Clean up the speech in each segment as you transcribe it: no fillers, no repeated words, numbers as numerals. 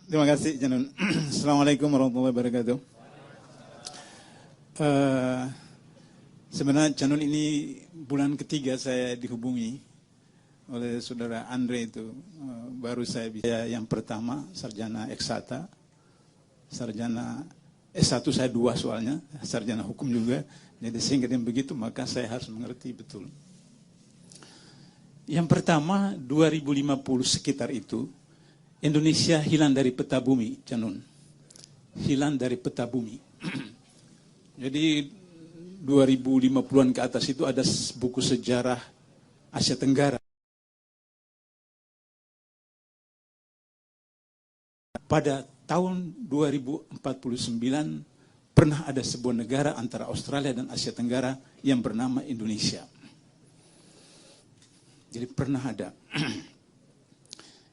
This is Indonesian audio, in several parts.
Terima kasih, Janun. Assalamualaikum warahmatullahi wabarakatuh. Sebenarnya Janun ini bulan ketiga saya dihubungi oleh saudara Andre itu. Baru saya bisa yang pertama, sarjana eksata, sarjana S1 saya 2 soalnya, sarjana hukum juga. Jadi sehingga dengan begitu maka saya harus mengerti betul. Yang pertama, 2050 sekitar itu, Indonesia hilang dari peta bumi, Janun. Hilang dari peta bumi. Jadi 2050-an ke atas itu ada buku sejarah Asia Tenggara. Pada tahun 2049 pernah ada sebuah negara antara Australia dan Asia Tenggara yang bernama Indonesia. Jadi pernah ada.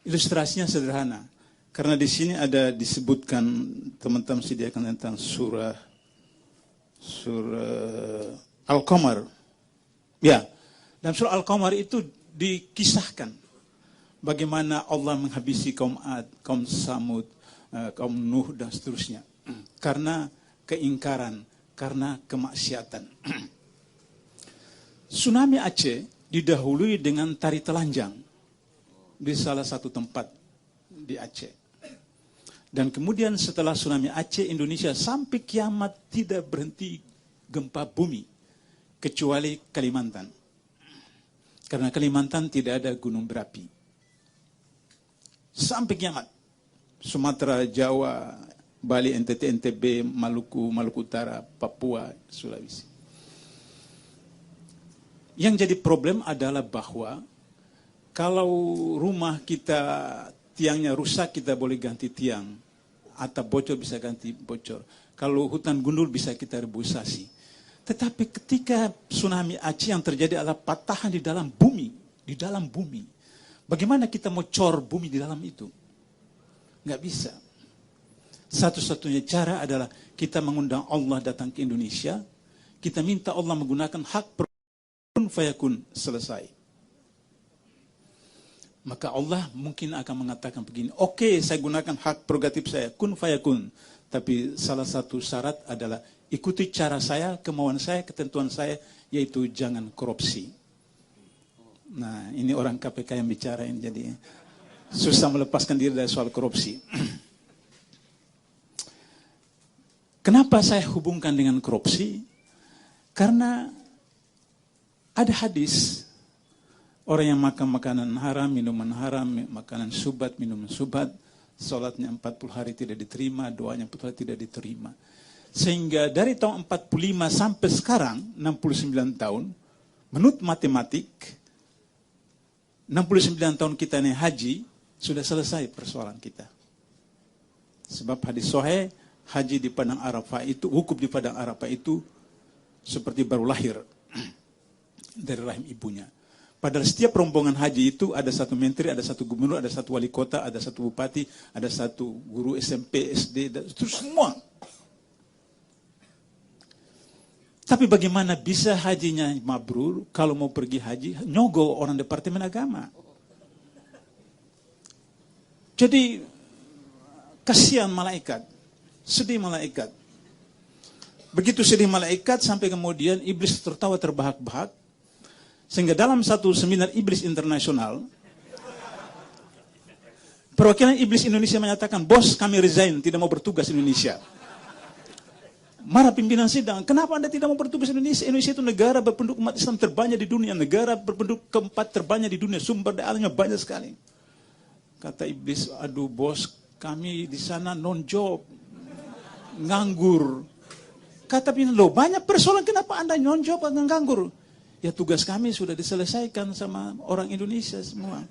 Ilustrasinya sederhana. Karena di sini ada disebutkan, teman-teman sediakan tentang surah Al-Qamar. Ya, dalam surah Al-Qamar itu dikisahkan bagaimana Allah menghabisi kaum Ad, kaum Samud, kaum Nuh dan seterusnya. Karena keingkaran, karena kemaksiatan. Tsunami Aceh didahului dengan tari telanjang di salah satu tempat di Aceh. Dan kemudian setelah tsunami Aceh, Indonesia sampai kiamat tidak berhenti gempa bumi, kecuali Kalimantan. Karena Kalimantan tidak ada gunung berapi. Sampai kiamat. Sumatera, Jawa, Bali, NTT, NTB, Maluku, Maluku Utara, Papua, Sulawesi. Yang jadi problem adalah bahwa kalau rumah kita tiangnya rusak, kita boleh ganti tiang. Atap bocor bisa ganti bocor. Kalau hutan gundul bisa kita reboisasi. Tetapi ketika tsunami Aceh yang terjadi adalah patahan di dalam bumi. Di dalam bumi. Bagaimana kita mau cor bumi di dalam itu? Nggak bisa. Satu-satunya cara adalah kita mengundang Allah datang ke Indonesia. Kita minta Allah menggunakan hak kun fayakun, selesai. Maka Allah mungkin akan mengatakan begini, oke, saya gunakan hak prerogatif saya, kun fayakun. Tapi salah satu syarat adalah ikuti cara saya, kemauan saya, ketentuan saya, yaitu jangan korupsi. Nah, ini orang KPK yang bicarain, jadi susah melepaskan diri dari soal korupsi. Kenapa saya hubungkan dengan korupsi? Karena ada hadis, orang yang makan makanan haram, minuman haram, makanan subat, minuman subat, sholatnya 40 hari tidak diterima, doanya 40 hari tidak diterima. Sehingga dari tahun 45 sampai sekarang, 69 tahun, menurut matematik, 69 tahun kita naik haji, sudah selesai persoalan kita. Sebab hadis sahih, haji di padang Arafah itu, wukuf di padang Arafah itu, seperti baru lahir dari rahim ibunya. Padahal setiap rombongan haji itu ada satu menteri, ada satu gubernur, ada satu wali kota, ada satu bupati, ada satu guru SMP, SD, dan itu semua. Tapi bagaimana bisa hajinya mabrur kalau mau pergi haji nyogok orang departemen agama? Jadi kasihan malaikat, sedih malaikat. Begitu sedih malaikat sampai kemudian iblis tertawa terbahak-bahak. Sehingga dalam satu seminar iblis internasional, perwakilan iblis Indonesia menyatakan, bos kami resign, tidak mau bertugas di Indonesia. Marah pimpinan sidang, kenapa Anda tidak mau bertugas di Indonesia? Indonesia itu negara berpenduduk umat Islam terbanyak di dunia, negara berpenduduk keempat terbanyak di dunia, sumber daya alamnya banyak sekali. Kata iblis, aduh bos, kami di sana non-job, nganggur. Kata pimpinan, loh banyak persoalan, kenapa Anda non-job atau nganggur? Ya tugas kami sudah diselesaikan sama orang Indonesia semua.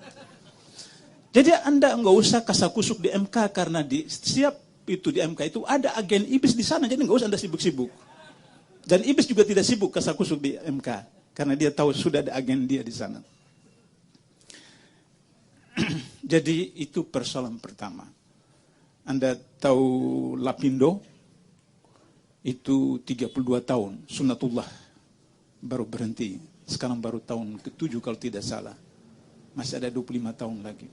Jadi Anda nggak usah kasakusuk di MK karena di setiap itu di MK itu ada agen iblis di sana. Jadi nggak usah Anda sibuk-sibuk. Dan iblis juga tidak sibuk kasakusuk di MK karena dia tahu sudah ada agen dia di sana. Jadi itu persoalan pertama. Anda tahu Lapindo itu 32 tahun sunatullah. Baru berhenti. Sekarang baru tahun ke-7 kalau tidak salah. Masih ada 25 tahun lagi.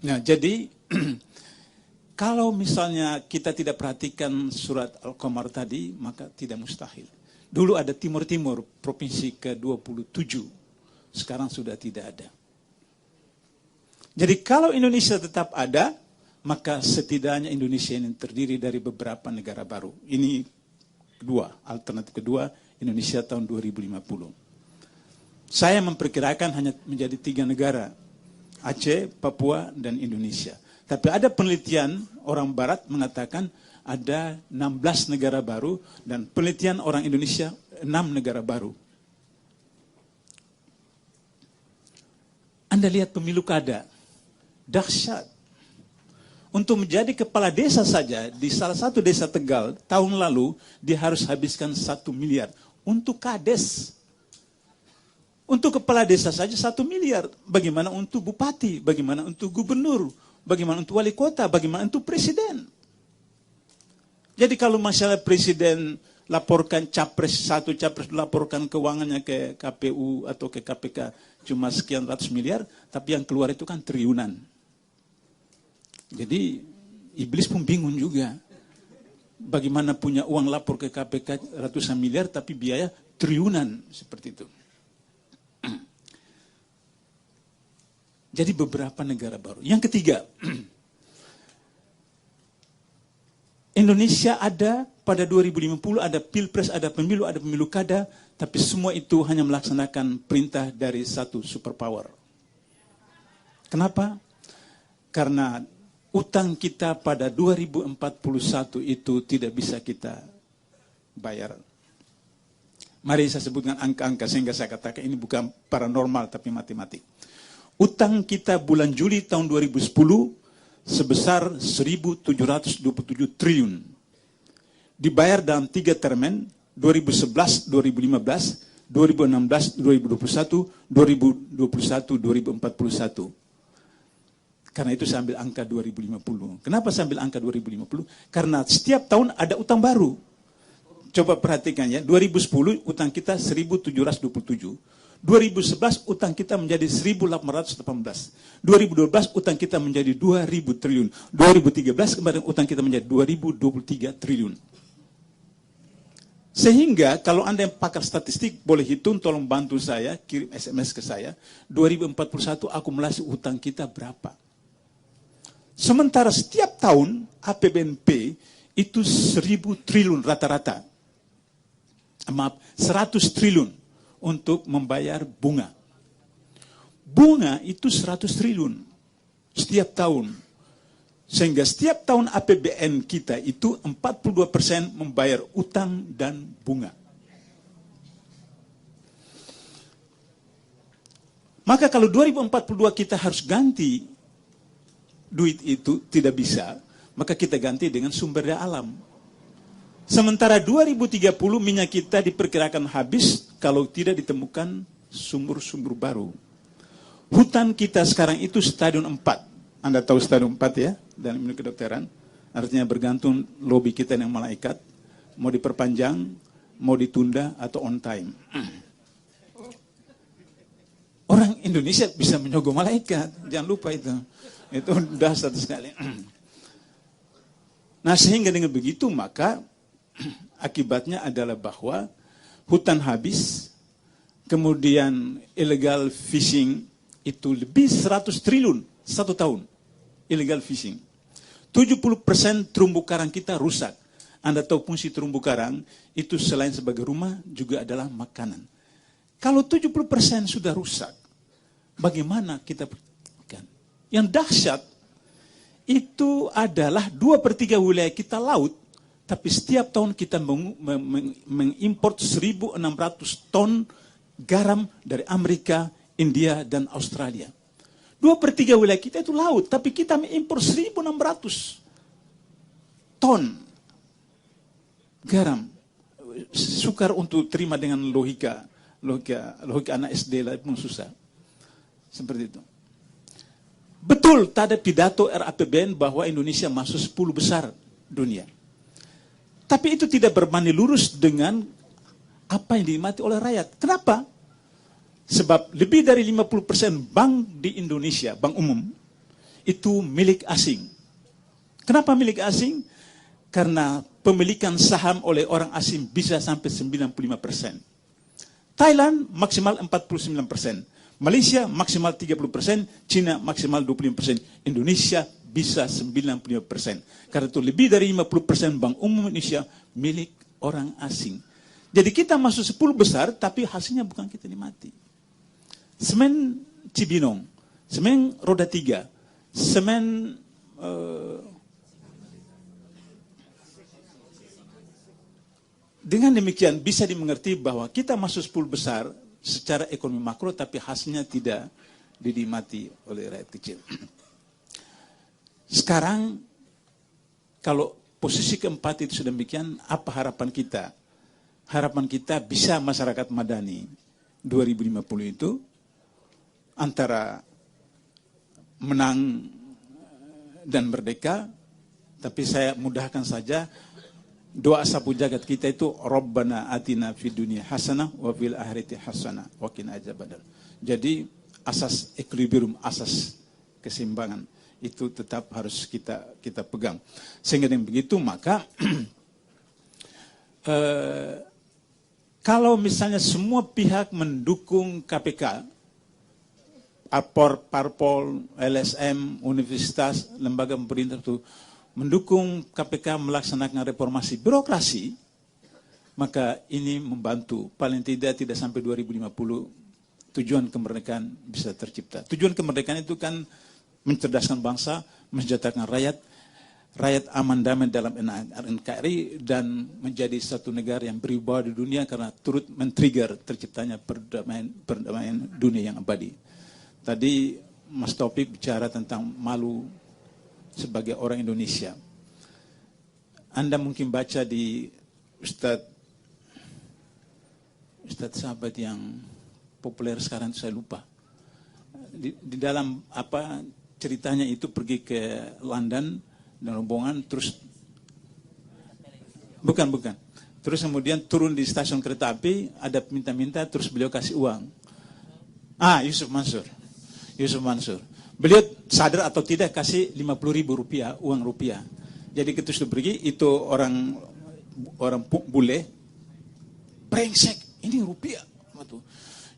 Nah, jadi kalau misalnya kita tidak perhatikan surat Al-Qamar tadi, maka tidak mustahil. Dulu ada Timur Timur, provinsi ke-27. Sekarang sudah tidak ada. Jadi kalau Indonesia tetap ada, maka setidaknya Indonesia ini terdiri dari beberapa negara baru. Ini kedua, alternatif kedua, Indonesia tahun 2050. Saya memperkirakan hanya menjadi 3 negara, Aceh, Papua, dan Indonesia. Tapi ada penelitian orang Barat mengatakan ada 16 negara baru, dan penelitian orang Indonesia 6 negara baru. Anda lihat pemilu kada, dahsyat. Untuk menjadi kepala desa saja, di salah satu desa Tegal, tahun lalu, dia harus habiskan 1 miliar untuk kades. Untuk kepala desa saja 1 miliar. Bagaimana untuk bupati, bagaimana untuk gubernur, bagaimana untuk wali kota, bagaimana untuk presiden. Jadi kalau masalah presiden laporkan capres, satu capres laporkan keuangannya ke KPU atau ke KPK cuma sekian ratus miliar, tapi yang keluar itu kan triliunan. Jadi iblis pun bingung juga. Bagaimana punya uang lapor ke KPK ratusan miliar tapi biaya triliunan seperti itu. Jadi beberapa negara baru. Yang ketiga, Indonesia ada pada 2050, ada pilpres, ada pemilu kada, tapi semua itu hanya melaksanakan perintah dari satu superpower. Kenapa? Karena utang kita pada 2041 itu tidak bisa kita bayar. Mari saya sebutkan angka-angka sehingga saya katakan ini bukan paranormal tapi matematik. Utang kita bulan Juli tahun 2010 sebesar 1.727 triliun. Dibayar dalam 3 termen, 2011, 2015, 2016, 2021, 2021, 2041. Karena itu saya ambil angka 2050. Kenapa saya ambil angka 2050? Karena setiap tahun ada utang baru. Coba perhatikan ya, 2010 utang kita 1.727. 2011 utang kita menjadi 1.818. 2012 utang kita menjadi 2.000 triliun. 2013 kemarin utang kita menjadi 2.023 triliun. Sehingga kalau Anda yang pakar statistik boleh hitung, tolong bantu saya, kirim SMS ke saya. 2041 akumulasi utang kita berapa? Sementara setiap tahun APBNP itu 1.000 triliun rata-rata. Maaf, 100 triliun. Untuk membayar bunga. Bunga itu 100 triliun setiap tahun. Sehingga setiap tahun APBN kita itu 42% membayar utang dan bunga. Maka kalau 2042 kita harus ganti duit itu tidak bisa, maka kita ganti dengan sumber daya alam. Sementara 2030 minyak kita diperkirakan habis kalau tidak ditemukan sumur-sumur baru. Hutan kita sekarang itu stadium 4. Anda tahu stadium 4 ya, dalam ilmu kedokteran. Artinya bergantung lobby kita yang malaikat. Mau diperpanjang, mau ditunda, atau on time. Orang Indonesia bisa menyogok malaikat. Jangan lupa itu. Itu dahsyat sekali. Nah sehingga dengan begitu maka akibatnya adalah bahwa hutan habis, kemudian illegal fishing itu lebih 100 triliun satu tahun. Illegal fishing. 70% terumbu karang kita rusak. Anda tahu fungsi terumbu karang itu selain sebagai rumah juga adalah makanan. Kalau 70% sudah rusak, bagaimana kita pertahankan? Yang dahsyat itu adalah 2/3 wilayah kita laut. Tapi setiap tahun kita mengimpor 1.600 ton garam dari Amerika, India, dan Australia. 2/3 wilayah kita itu laut, tapi kita mengimpor 1.600 ton garam. Sukar untuk terima dengan logika anak SD lah pun susah. Seperti itu. Betul, tak ada pidato RAPBN bahwa Indonesia masuk 10 besar dunia. Tapi itu tidak berbanding lurus dengan apa yang dinikmati oleh rakyat. Kenapa? Sebab lebih dari 50% bank di Indonesia, bank umum, itu milik asing. Kenapa milik asing? Karena pemilikan saham oleh orang asing bisa sampai 95%. Thailand maksimal 49%. Malaysia maksimal 30%, Cina maksimal 25%. Indonesia bisa 95%. Karena itu lebih dari 50% bank umum Indonesia milik orang asing. Jadi kita masuk 10 besar, tapi hasilnya bukan kita nikmati. Semen Cibinong, semen roda 3, semen dengan demikian bisa dimengerti bahwa kita masuk 10 besar secara ekonomi makro, tapi hasilnya tidak dinikmati oleh rakyat kecil. Sekarang, kalau posisi keempat itu sudah demikian, apa harapan kita? Harapan kita bisa masyarakat madani 2050 itu antara menang dan merdeka, tapi saya mudahkan saja, doa sapu jagat kita itu Rabbana atina fid dunya hasanah wa fil akhirati hasanah wa qina adzabannar. Jadi asas equilibrium, asas keseimbangan itu tetap harus kita pegang. Sehingga dengan begitu maka kalau misalnya semua pihak mendukung KPK, parpol, LSM, universitas, lembaga pemerintah itu mendukung KPK melaksanakan reformasi birokrasi, maka ini membantu. Paling tidak sampai 2050 tujuan kemerdekaan bisa tercipta. Tujuan kemerdekaan itu kan mencerdaskan bangsa, mensejahterakan rakyat aman damai dalam NKRI, dan menjadi satu negara yang berwibawa di dunia karena turut men-trigger terciptanya perdamaian dunia yang abadi. Tadi Mas Taufik bicara tentang malu sebagai orang Indonesia. Anda mungkin baca di Ustadz sahabat yang populer sekarang, saya lupa. Di dalam apa ceritanya itu pergi ke London dan rombongan, terus bukan. Terus kemudian turun di stasiun kereta api, ada minta-minta, terus beliau kasih uang. Yusuf Mansur. Beliau sadar atau tidak kasih 50.000 rupiah, uang rupiah. Jadi ketika sudah pergi, itu orang bule, brengsek, ini rupiah.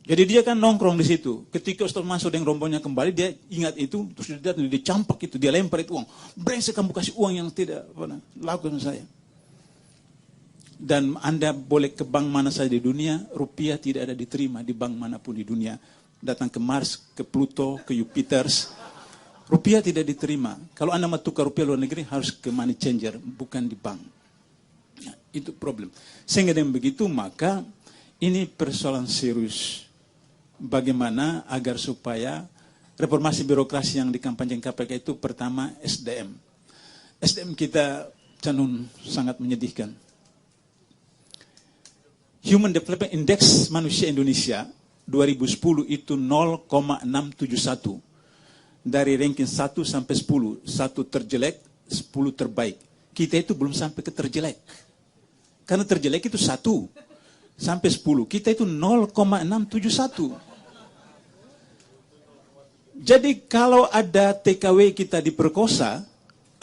Jadi dia kan nongkrong di situ. Ketika Ustaz Mansur dengan rombongnya kembali, dia ingat itu, terus dia campak itu, dia lempar itu uang. Brengsek, kamu kasih uang yang tidak lakukan saya. Dan Anda boleh ke bank mana saja di dunia, rupiah tidak ada diterima di bank manapun di dunia. Datang ke Mars, ke Pluto, ke Jupiter, rupiah tidak diterima. Kalau Anda mau tukar rupiah luar negeri, harus ke money changer, bukan di bank. Nah, itu problem. Sehingga dengan begitu, maka ini persoalan serius. Bagaimana agar supaya reformasi birokrasi yang dikampanyekan KPK itu pertama SDM. SDM kita cenderung sangat menyedihkan. Human Development Index manusia Indonesia 2010 itu 0,671. Dari ranking 1 sampai 10. 1 terjelek, 10 terbaik. Kita itu belum sampai ke terjelek. Karena terjelek itu 1 sampai 10. Kita itu 0,671. Jadi kalau ada TKW kita diperkosa,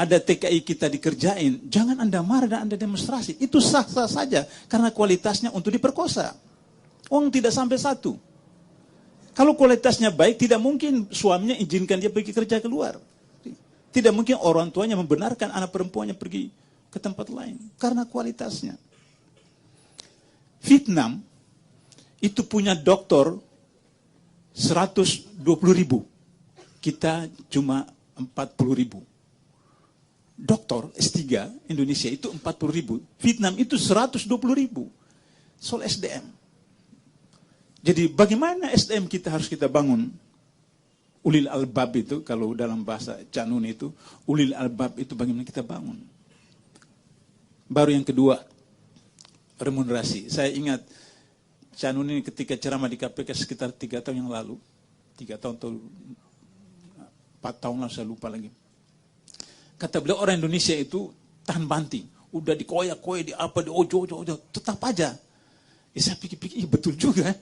ada TKI kita dikerjain, jangan Anda marah dan Anda demonstrasi. Itu sah-sah saja, karena kualitasnya untuk diperkosa. Uang tidak sampai 1. Kalau kualitasnya baik, tidak mungkin suaminya izinkan dia pergi kerja keluar. Tidak mungkin orang tuanya membenarkan anak perempuannya pergi ke tempat lain, karena kualitasnya. Vietnam itu punya dokter 120.000. Kita cuma 40.000. Dokter S3 Indonesia itu 40.000. Vietnam itu 120.000. Soal SDM. Jadi bagaimana SDM kita harus kita bangun? Ulil albab itu, kalau dalam bahasa Canun itu, ulil albab itu bagaimana kita bangun? Baru yang kedua, remunerasi. Saya ingat Canun ini ketika ceramah di KPK sekitar 3 tahun yang lalu. 3 tahun atau 4 tahun lah, saya lupa lagi. Kata beliau, orang Indonesia itu tahan banting. Udah dikoyak-koyak, di apa, di ojo, tetap aja. Saya pikir-pikir, betul juga.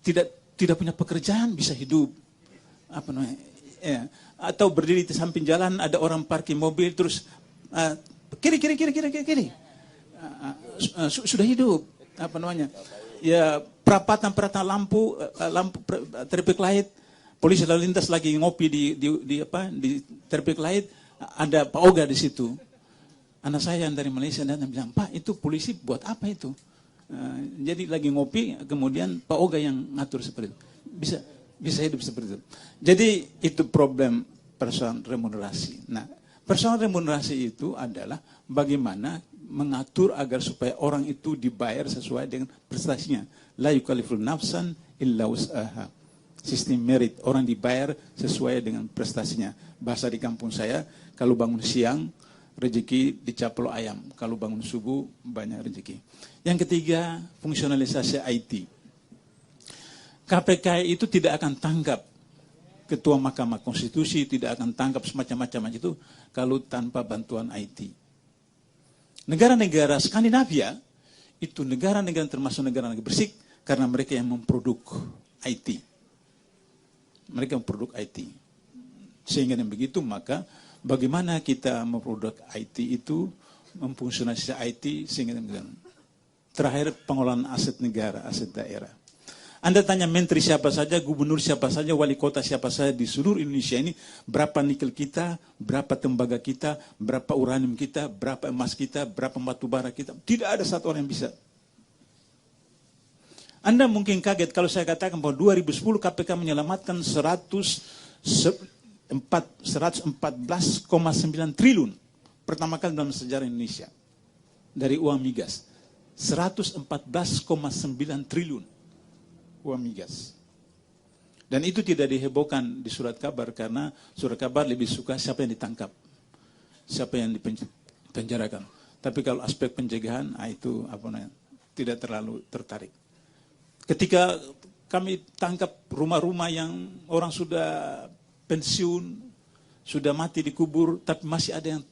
Tidak punya pekerjaan bisa hidup. apa namanya, ya, atau berdiri di samping jalan ada orang parkir mobil terus kiri. Sudah hidup, apa namanya, ya perapatan lampu traffic light, polisi lalu lintas lagi ngopi di traffic light, ada Pak Oga di situ. Anak saya yang dari Malaysia dan bilang, Pak itu polisi buat apa itu? Jadi lagi ngopi, kemudian Pak Oga yang ngatur seperti itu. Bisa hidup seperti itu. Jadi itu problem persoalan remunerasi. Nah, persoalan remunerasi itu adalah bagaimana mengatur agar supaya orang itu dibayar sesuai dengan prestasinya. La yukalliful nafsan illa wus'aha. Sistem merit, orang dibayar sesuai dengan prestasinya. Bahasa di kampung saya, kalau bangun siang, rezeki dicaplo ayam. Kalau bangun subuh, banyak rezeki. Yang ketiga, fungsionalisasi IT. KPK itu tidak akan tangkap Ketua Mahkamah Konstitusi, tidak akan tangkap semacam-macam itu kalau tanpa bantuan IT. Negara-negara Skandinavia, itu negara-negara termasuk negara-negara bersih, karena mereka yang memproduk IT. Mereka memproduk IT. Sehingga dengan begitu, maka bagaimana kita memproduk IT itu, memfungsionalisasi IT, sehingga dengan terakhir pengelolaan aset negara, aset daerah. Anda tanya menteri siapa saja, gubernur siapa saja, wali kota siapa saja di seluruh Indonesia ini, berapa nikel kita, berapa tembaga kita, berapa uranium kita, berapa emas kita, berapa batu bara kita. Tidak ada satu orang yang bisa. Anda mungkin kaget kalau saya katakan bahwa 2010 KPK menyelamatkan 114,9 triliun. Pertama kali dalam sejarah Indonesia. Dari uang migas. 114,9 triliun. Uang migas. Dan itu tidak dihebohkan di surat kabar karena surat kabar lebih suka siapa yang ditangkap, siapa yang dipenjarakan. Tapi kalau aspek pencegahan, itu tidak terlalu tertarik. Ketika kami tangkap rumah-rumah yang orang sudah pensiun, sudah mati dikubur, tapi masih ada yang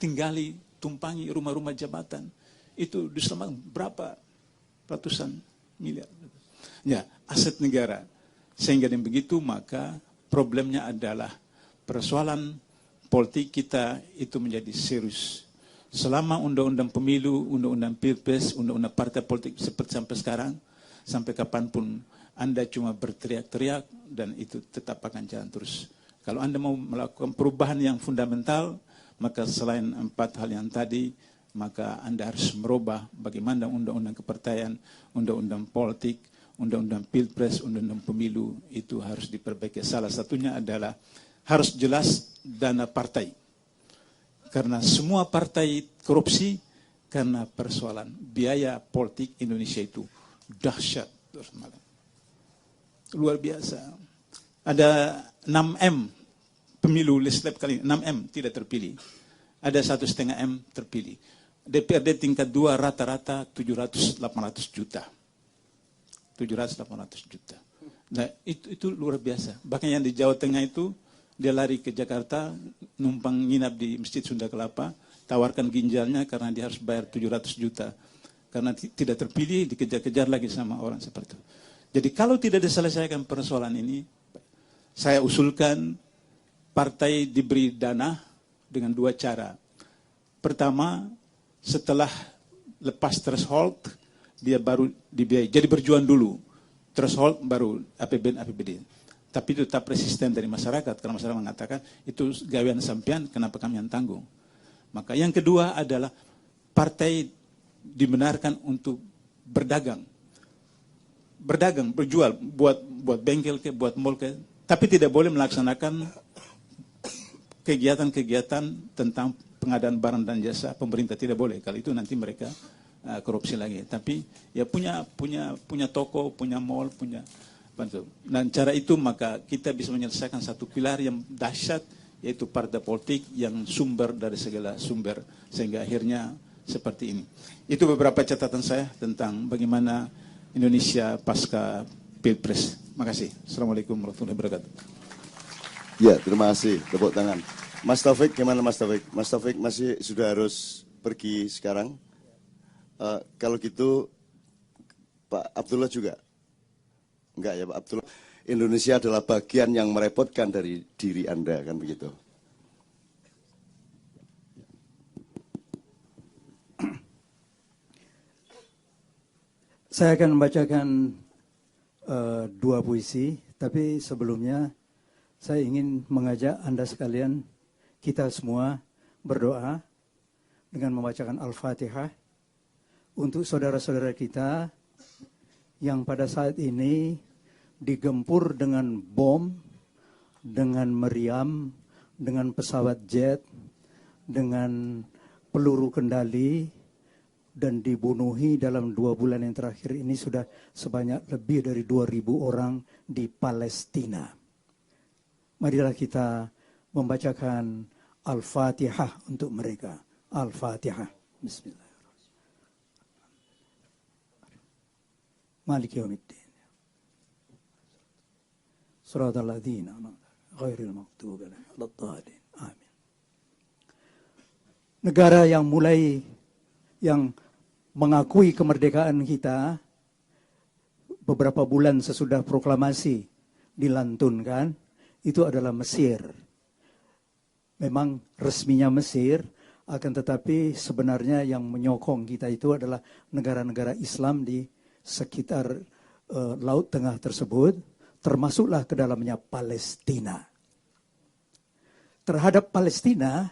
tinggali, tumpangi rumah-rumah jabatan, itu diselamatkan berapa ratusan miliar. Ya, aset negara. Sehingga dengan begitu maka problemnya adalah persoalan politik kita itu menjadi serius. Selama undang-undang pemilu, undang-undang pilpres, undang-undang partai politik seperti sampai sekarang, sampai kapanpun Anda cuma berteriak-teriak dan itu tetap akan jalan terus. Kalau Anda mau melakukan perubahan yang fundamental, maka selain 4 hal yang tadi, maka Anda harus merubah bagaimana undang-undang kepartaian, undang-undang politik, undang-undang pilpres, undang-undang pemilu itu harus diperbaiki. Salah satunya adalah harus jelas dana partai. Karena semua partai korupsi karena persoalan biaya politik Indonesia itu dahsyat. Luar biasa. Ada 6M pemilu legislatif kali ini, 6M tidak terpilih. Ada 1,5 M terpilih. DPRD tingkat 2 rata-rata 700-800 juta. 700-800 juta. Nah, itu luar biasa. Bahkan yang di Jawa Tengah itu, dia lari ke Jakarta, numpang nginap di Masjid Sunda Kelapa, tawarkan ginjalnya karena dia harus bayar 700 juta. Karena tidak terpilih, dikejar-kejar lagi sama orang seperti itu. Jadi kalau tidak diselesaikan persoalan ini, saya usulkan partai diberi dana dengan 2 cara. Pertama, setelah lepas threshold, dia baru dibiayai. Jadi berjuang dulu. Threshold baru APBD. Tapi itu tetap resisten dari masyarakat. Karena masyarakat mengatakan, itu gawean sampean, kenapa kami yang tanggung. Maka yang kedua adalah partai dibenarkan untuk berdagang. Berdagang, berjual, buat bengkel ke, buat mall ke. Tapi tidak boleh melaksanakan kegiatan-kegiatan tentang pengadaan barang dan jasa pemerintah, tidak boleh. Kalau itu nanti mereka korupsi lagi. Tapi ya punya toko, punya mall, punya bantu. Dan cara itu maka kita bisa menyelesaikan satu pilar yang dahsyat, yaitu partai politik yang sumber dari segala sumber, sehingga akhirnya seperti ini. Itu beberapa catatan saya tentang bagaimana Indonesia pasca Pilpres. Makasih. Assalamualaikum warahmatullahi wabarakatuh. Ya, terima kasih. Tepuk tangan. Mas Taufik, gimana Mas Taufik? Mas Taufik masih sudah harus pergi sekarang. Kalau gitu, Pak Abdullah juga? Enggak ya Pak Abdullah. Indonesia adalah bagian yang merepotkan dari diri Anda, kan begitu? Saya akan membacakan dua puisi, tapi sebelumnya saya ingin mengajak Anda sekalian, kita semua berdoa dengan membacakan Al-Fatihah untuk saudara-saudara kita yang pada saat ini digempur dengan bom, dengan meriam, dengan pesawat jet, dengan peluru kendali, dan dibunuhi dalam 2 bulan yang terakhir ini sudah sebanyak lebih dari 2.000 orang di Palestina. Marilah kita membacakan Al-Fatihah untuk mereka. Al-Fatihah. Bismillahirrahmanirrahim. Maliki yaumiddin. Shiratal ladzina ghairil maghdubi alaihim waladdallin. Amin. Negara yang mengakui kemerdekaan kita beberapa bulan sesudah proklamasi dilantunkan, itu adalah Mesir. Memang resminya Mesir, akan tetapi sebenarnya yang menyokong kita itu adalah negara-negara Islam di sekitar Laut Tengah tersebut, termasuklah ke dalamnya Palestina. Terhadap Palestina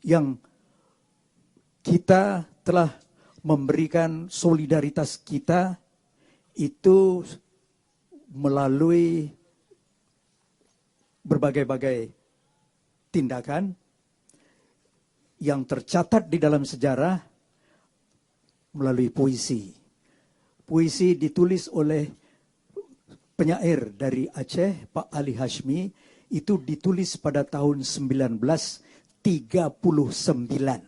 yang kita telah memberikan solidaritas kita itu melalui berbagai-bagai tindakan yang tercatat di dalam sejarah melalui puisi. Puisi ditulis oleh penyair dari Aceh, Pak Ali Hashmi, itu ditulis pada tahun 1939.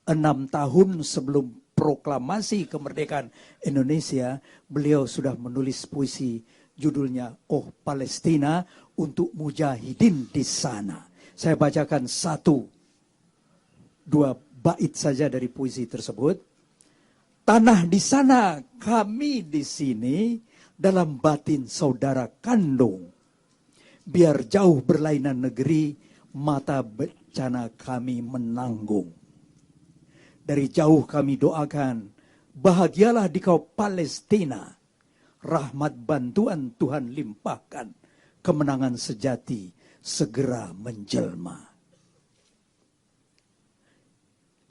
6 tahun sebelum proklamasi kemerdekaan Indonesia, beliau sudah menulis puisi judulnya Oh Palestina untuk mujahidin di sana. Saya bacakan 1-2 bait saja dari puisi tersebut. Tanah di sana, kami di sini, dalam batin saudara kandung. Biar jauh berlainan negeri, mata bencana kami menanggung. Dari jauh kami doakan, bahagialah di kau Palestina. Rahmat bantuan Tuhan limpahkan, kemenangan sejati segera menjelma.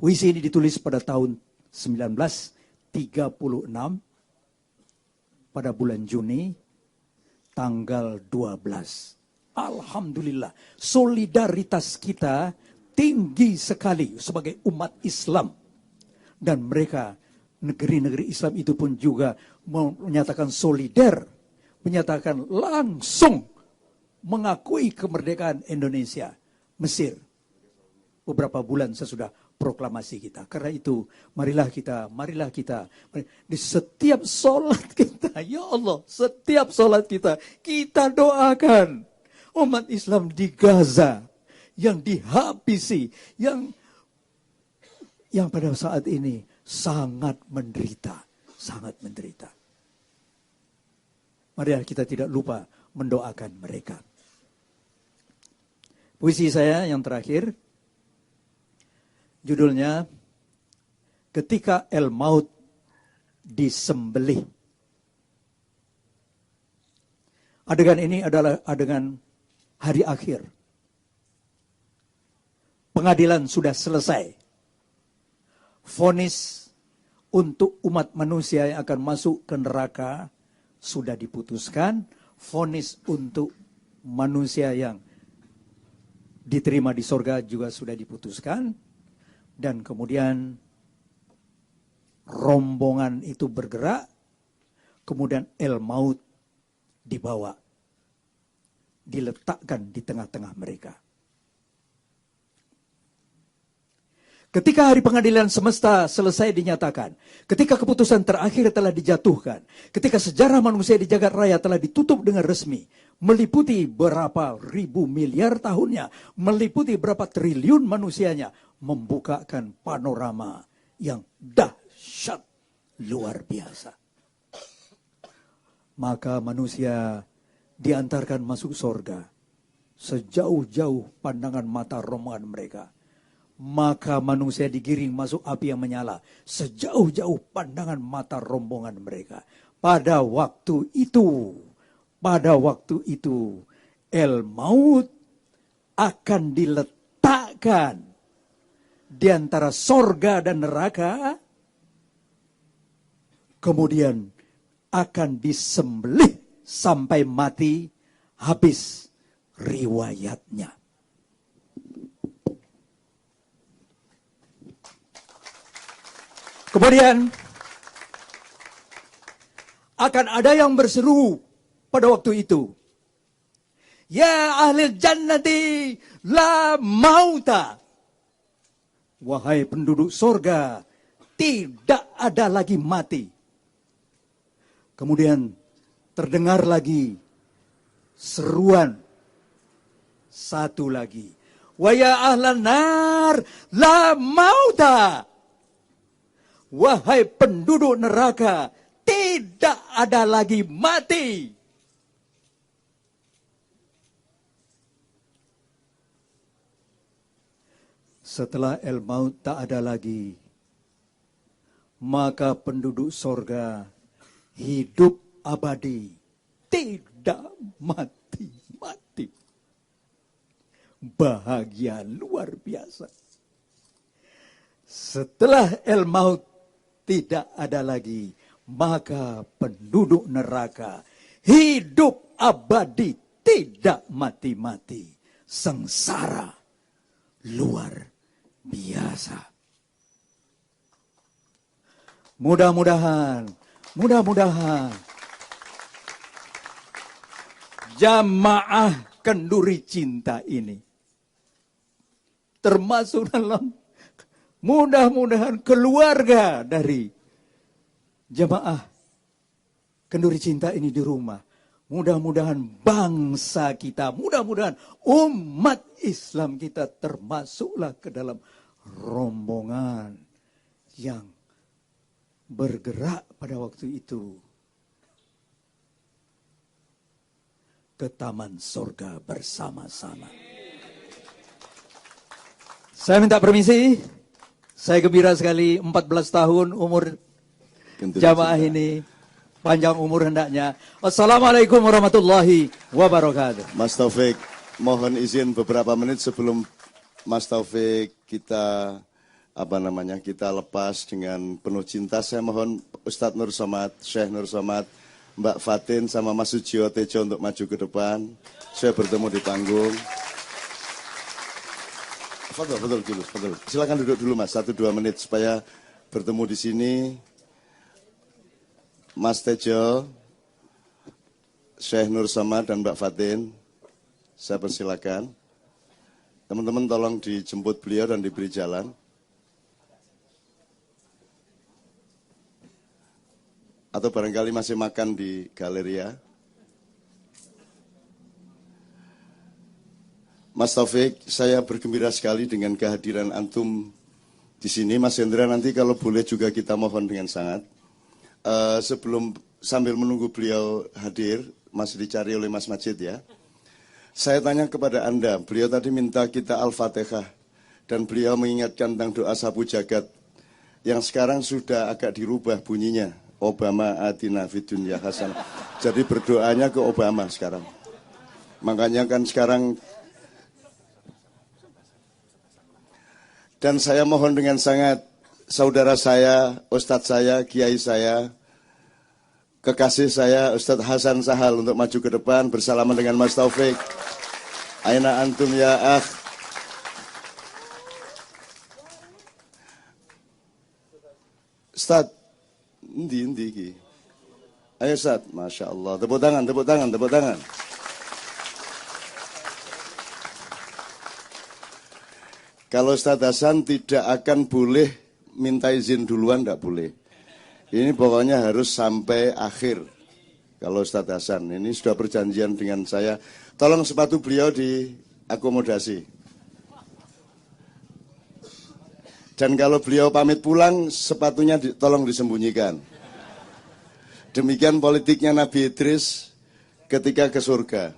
Puisi ini ditulis pada tahun 1936, pada bulan Juni, tanggal 12. Alhamdulillah, solidaritas kita tinggi sekali sebagai umat Islam. Dan mereka, negeri-negeri Islam itu pun juga menyatakan solidar, menyatakan langsung mengakui kemerdekaan Indonesia. Mesir, beberapa bulan sesudah proklamasi kita. Karena itu, marilah kita, di setiap sholat kita, ya Allah, setiap sholat kita doakan umat Islam di Gaza, yang dihabisi, yang pada saat ini sangat menderita. Marilah kita tidak lupa mendoakan mereka. Puisi saya yang terakhir, judulnya Ketika El Maut Disembelih. Adegan ini adalah adegan hari akhir. Pengadilan sudah selesai. Vonis untuk umat manusia yang akan masuk ke neraka sudah diputuskan. Vonis untuk manusia yang diterima di sorga juga sudah diputuskan. Dan kemudian rombongan itu bergerak. Kemudian El Maut dibawa. Diletakkan di tengah-tengah mereka. Ketika hari pengadilan semesta selesai dinyatakan, ketika keputusan terakhir telah dijatuhkan, ketika sejarah manusia di jagat raya telah ditutup dengan resmi, meliputi berapa ribu miliar tahunnya, meliputi berapa triliun manusianya, membukakan panorama yang dahsyat luar biasa. maka manusia diantarkan masuk sorga sejauh-jauh pandangan mata rombongan mereka. Maka manusia digiring masuk api yang menyala sejauh-jauh pandangan mata rombongan mereka. Pada waktu itu, El Maut akan diletakkan di antara sorga dan neraka, kemudian akan disembelih sampai mati, habis riwayatnya. Kemudian akan ada yang berseru pada waktu itu, ya ahli jannati la mauta. Wahai penduduk sorga, tidak ada lagi mati. Kemudian terdengar lagi seruan satu lagi, wa ya ahlan nar la mauta. Wahai penduduk neraka, tidak ada lagi mati. Setelah El Maut tak ada lagi, maka penduduk sorga hidup abadi, tidak mati-mati. Bahagia luar biasa. Setelah El Maut tidak ada lagi, maka penduduk neraka hidup abadi, tidak mati-mati. Sengsara luar biasa. Mudah-mudahan jamaah kenduri cinta ini termasuk dalam, mudah-mudahan keluarga dari jamaah kenduri cinta ini di rumah. Mudah-mudahan bangsa kita, mudah-mudahan umat Islam kita termasuklah ke dalam rombongan yang bergerak pada waktu itu ke taman sorga bersama-sama. Saya minta permisi, saya gembira sekali 14 tahun umur jamaah ini. Panjang umur hendaknya. Wassalamualaikum warahmatullahi wabarakatuh. Mas Taufik, mohon izin beberapa menit sebelum Mas Taufik kita lepas dengan penuh cinta. Saya mohon Ustadz Nur Somad, Syekh Nur Somad, Mbak Fatin sama Mas Sujiwo Tejo untuk maju ke depan. Saya bertemu di panggung. Fadol dulu. Silakan duduk dulu Mas, 1-2 menit supaya bertemu di sini. Mas Tejo, Syekh Nur Somad dan Mbak Fatin, saya persilakan. Teman-teman tolong dijemput beliau dan diberi jalan. Atau barangkali masih makan di galeria. Mas Taufik, saya bergembira sekali dengan kehadiran antum di sini. Mas Hendra, nanti kalau boleh juga kita mohon dengan sangat. Sambil menunggu beliau hadir, masih dicari oleh Mas Majid ya. Saya tanya kepada Anda, beliau tadi minta kita Al-Fatihah dan beliau mengingatkan tentang doa sapu jagat yang sekarang sudah agak dirubah bunyinya. Obama atina fid dunya hasanah. Jadi berdoanya ke Obama sekarang. Makanya kan sekarang, dan saya mohon dengan sangat saudara saya, ustadz saya, kiai saya, kekasih saya Ustadz Hasan Sahal untuk maju ke depan bersalaman dengan Mas Taufik. Aina antum ya akh. Ustadz, endi iki? Ayo Ustadz, Masya Allah. Tepuk tangan. Kalau Ustadz Hasan tidak akan boleh minta izin duluan, tidak boleh. Ini pokoknya harus sampai akhir. Kalau Ustadz Hasan, ini sudah perjanjian dengan saya. Tolong sepatu beliau diakomodasi. Dan kalau beliau pamit pulang, sepatunya tolong disembunyikan. Demikian politiknya Nabi Idris ketika ke surga.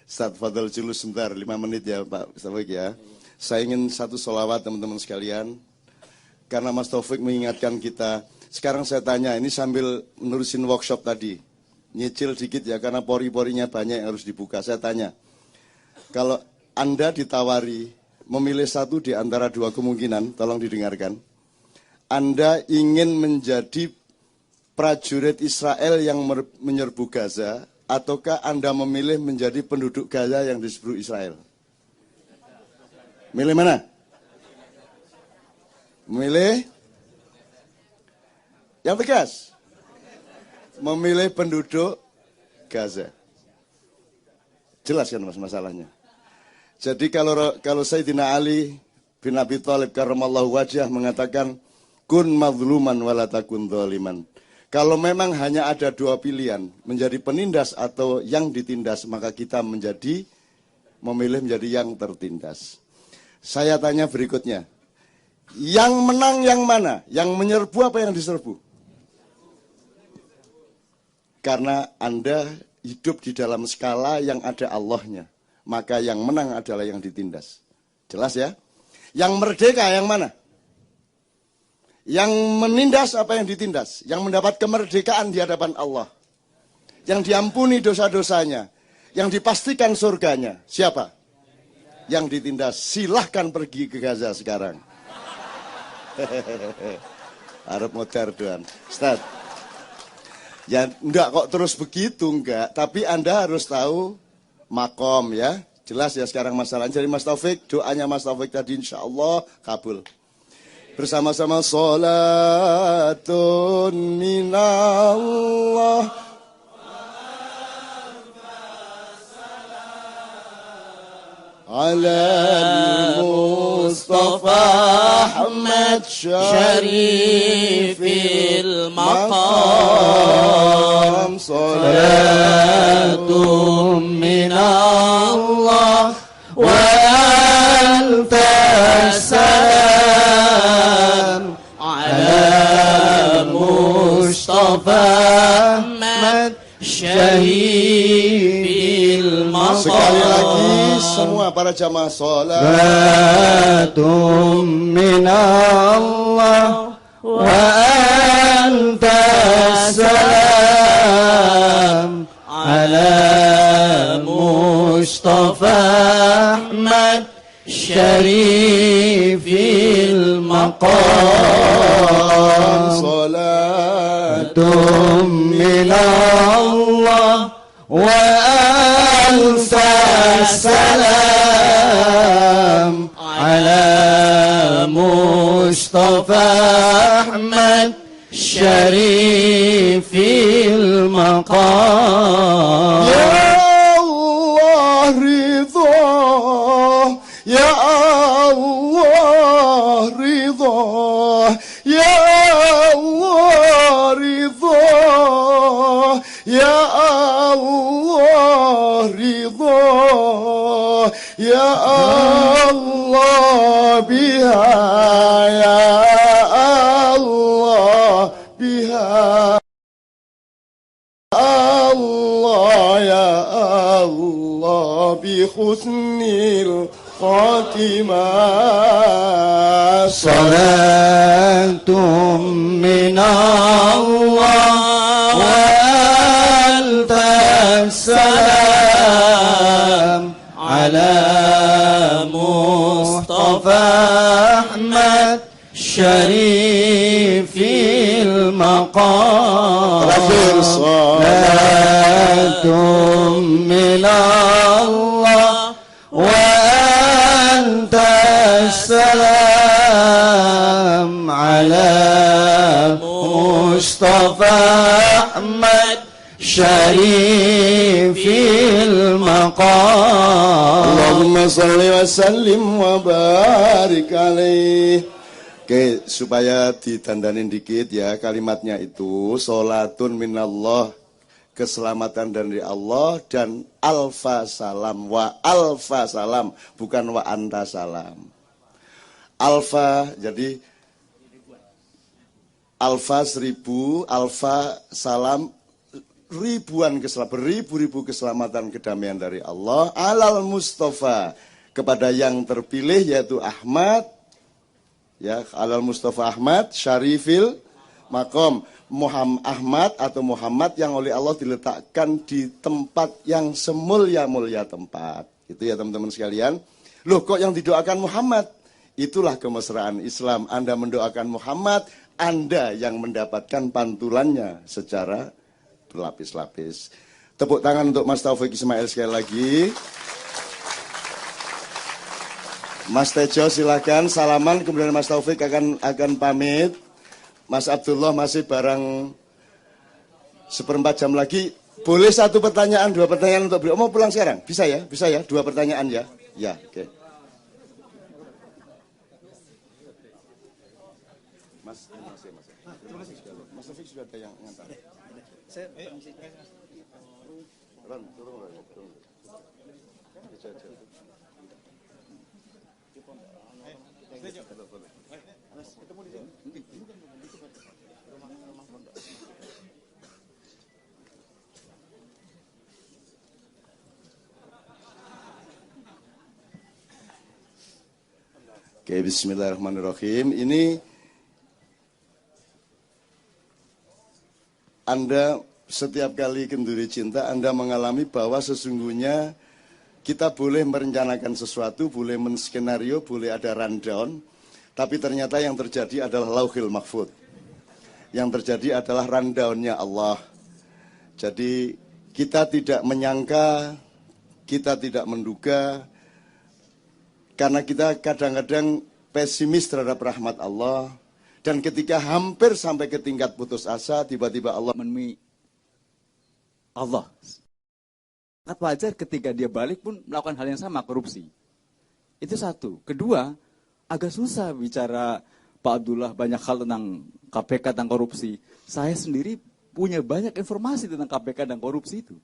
Ustaz Fadl Julus sebentar, 5 menit ya Pak Taufik ya. Saya ingin satu sholawat teman-teman sekalian. Karena Mas Taufik mengingatkan kita. Sekarang saya tanya, ini sambil menerusin workshop tadi. Nyicil dikit ya, karena pori-porinya banyak yang harus dibuka. Saya tanya, kalau Anda ditawari memilih satu di antara dua kemungkinan, tolong didengarkan. Anda ingin menjadi prajurit Israel yang menyerbu Gaza, ataukah Anda memilih menjadi penduduk Gaza yang diserbu Israel? Milih mana? Memilih? Yang tegas? Memilih penduduk Gaza. Jelas kan mas masalahnya? Jadi kalau Sayyidina Ali bin Abi Thalib karramallahu wajhah mengatakan, kun mazluman wala takun dzaliman. Kalau memang hanya ada dua pilihan, menjadi penindas atau yang ditindas, maka kita memilih menjadi yang tertindas. Saya tanya berikutnya, yang menang yang mana? Yang menyerbu apa yang diserbu? Karena Anda hidup di dalam skala yang ada Allahnya, maka yang menang adalah yang ditindas. Jelas ya? Yang merdeka yang mana? Yang menindas apa yang ditindas? Yang mendapat kemerdekaan di hadapan Allah. Yang diampuni dosa-dosanya. Yang dipastikan surganya. Siapa? Yang ditindas. Silahkan pergi ke Gaza sekarang. Arab modar doan. Ustaz. Ya enggak kok terus begitu, enggak. Tapi Anda harus tahu makom ya. Jelas ya sekarang masalahnya. Jadi Mas Taufik, doanya Mas Taufik tadi insya Allah kabul. Bersama-sama salatun minallah ala al-Mustafa Ahmad Syarifil Maqam salatun minallah wa antas Ahmad Syahidil Maqam. Sekali lagi semua para jamaah salatum minallah wa antas salam ala Mustafa Ahmad Syarifil Maqam. Salatum minallah wa alfas salam ala Mustafa Ahmad Syarifil Maqam. Ya Allah ridha, ya Allah ridha, ya Allah ridha, ya Allah ridha, ya Allah biha, ya Allah biha, Allah ya Allah bi husnil khatimah. Salatum minallah wa alfas salam ala Mustafa Ahmad Syarifil Maqam. Salatum minallah wa antas salam ala Mustafa Ahmad Syarifil Maqam. Allahumma salli wa sallim wa barik alaih Oke, supaya didandanin dikit ya, kalimatnya itu sholatun minallah, keselamatan dari Allah, dan alfa salam, wa alfa salam, bukan wa anta salam. Alfa, jadi alfa 1000, alfa salam ribuan keselamatan, beribu-ribu keselamatan kedamaian dari Allah, alal Mustafa, kepada yang terpilih yaitu Ahmad, ya, alal Mustafa Ahmad syarifil makom, Muhammad Ahmad atau Muhammad yang oleh Allah diletakkan di tempat yang semulia-mulia tempat. Itu ya teman-teman sekalian. Loh, kok yang didoakan Muhammad? Itulah kemesraan Islam. Anda mendoakan Muhammad, Anda yang mendapatkan pantulannya secara berlapis-lapis. Tepuk tangan untuk Mas Taufik Ismail sekali lagi. Mas Tejo silakan salaman, kemudian Mas Taufik akan pamit. Mas Abdullah masih barang seperempat jam lagi. Boleh satu pertanyaan, dua pertanyaan untuk beliau. Mau pulang sekarang? Bisa ya? Bisa ya? Dua pertanyaan ya? Ya, oke. Mas Taufik sudah ada yang ngantar. Saya permisi. Turun. Oke, bismillahirrahmanirrahim. Ini Anda setiap kali kenduri cinta, Anda mengalami bahwa sesungguhnya kita boleh merencanakan sesuatu, boleh menskenario, boleh ada rundown, tapi ternyata yang terjadi adalah lauhil mahfud. Yang terjadi adalah rundownnya Allah. Jadi kita tidak menyangka, kita tidak menduga, karena kita kadang-kadang pesimis terhadap rahmat Allah. Dan ketika hampir sampai ke tingkat putus asa, tiba-tiba Allah menemui Allah. Sangat wajar ketika dia balik pun melakukan hal yang sama, korupsi. Itu satu. Kedua, agak susah bicara Pak Abdullah banyak hal tentang KPK, tentang korupsi. Saya sendiri punya banyak informasi tentang KPK dan korupsi itu.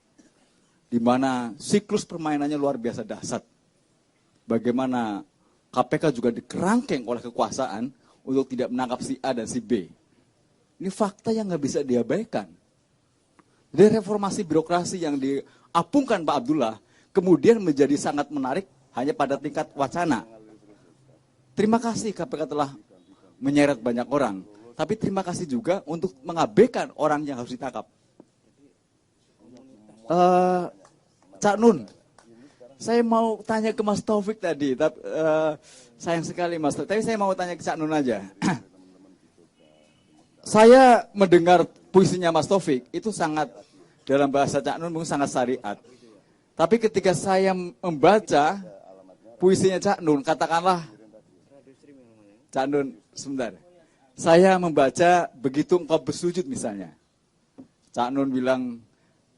Di mana siklus permainannya luar biasa dahsyat. Bagaimana KPK juga dikerangkeng oleh kekuasaan untuk tidak menangkap si A dan si B. Ini fakta yang nggak bisa diabaikan. Dari reformasi birokrasi yang diapungkan Pak Abdullah, kemudian menjadi sangat menarik hanya pada tingkat wacana. Terima kasih KPK telah menyeret banyak orang, tapi terima kasih juga untuk mengabaikan orang yang harus ditangkap. Cak Nun, saya mau tanya ke Mas Taufik tadi, tapi sayang sekali Mas Taufik, tapi saya mau tanya ke Cak Nun aja. Saya mendengar puisinya Mas Taufik, itu sangat, dalam bahasa Cak Nun mungkin sangat syariat. Tapi ketika saya membaca puisinya Cak Nun, katakanlah, Cak Nun, sebentar. Saya membaca begitu engkau bersujud misalnya. Cak Nun bilang,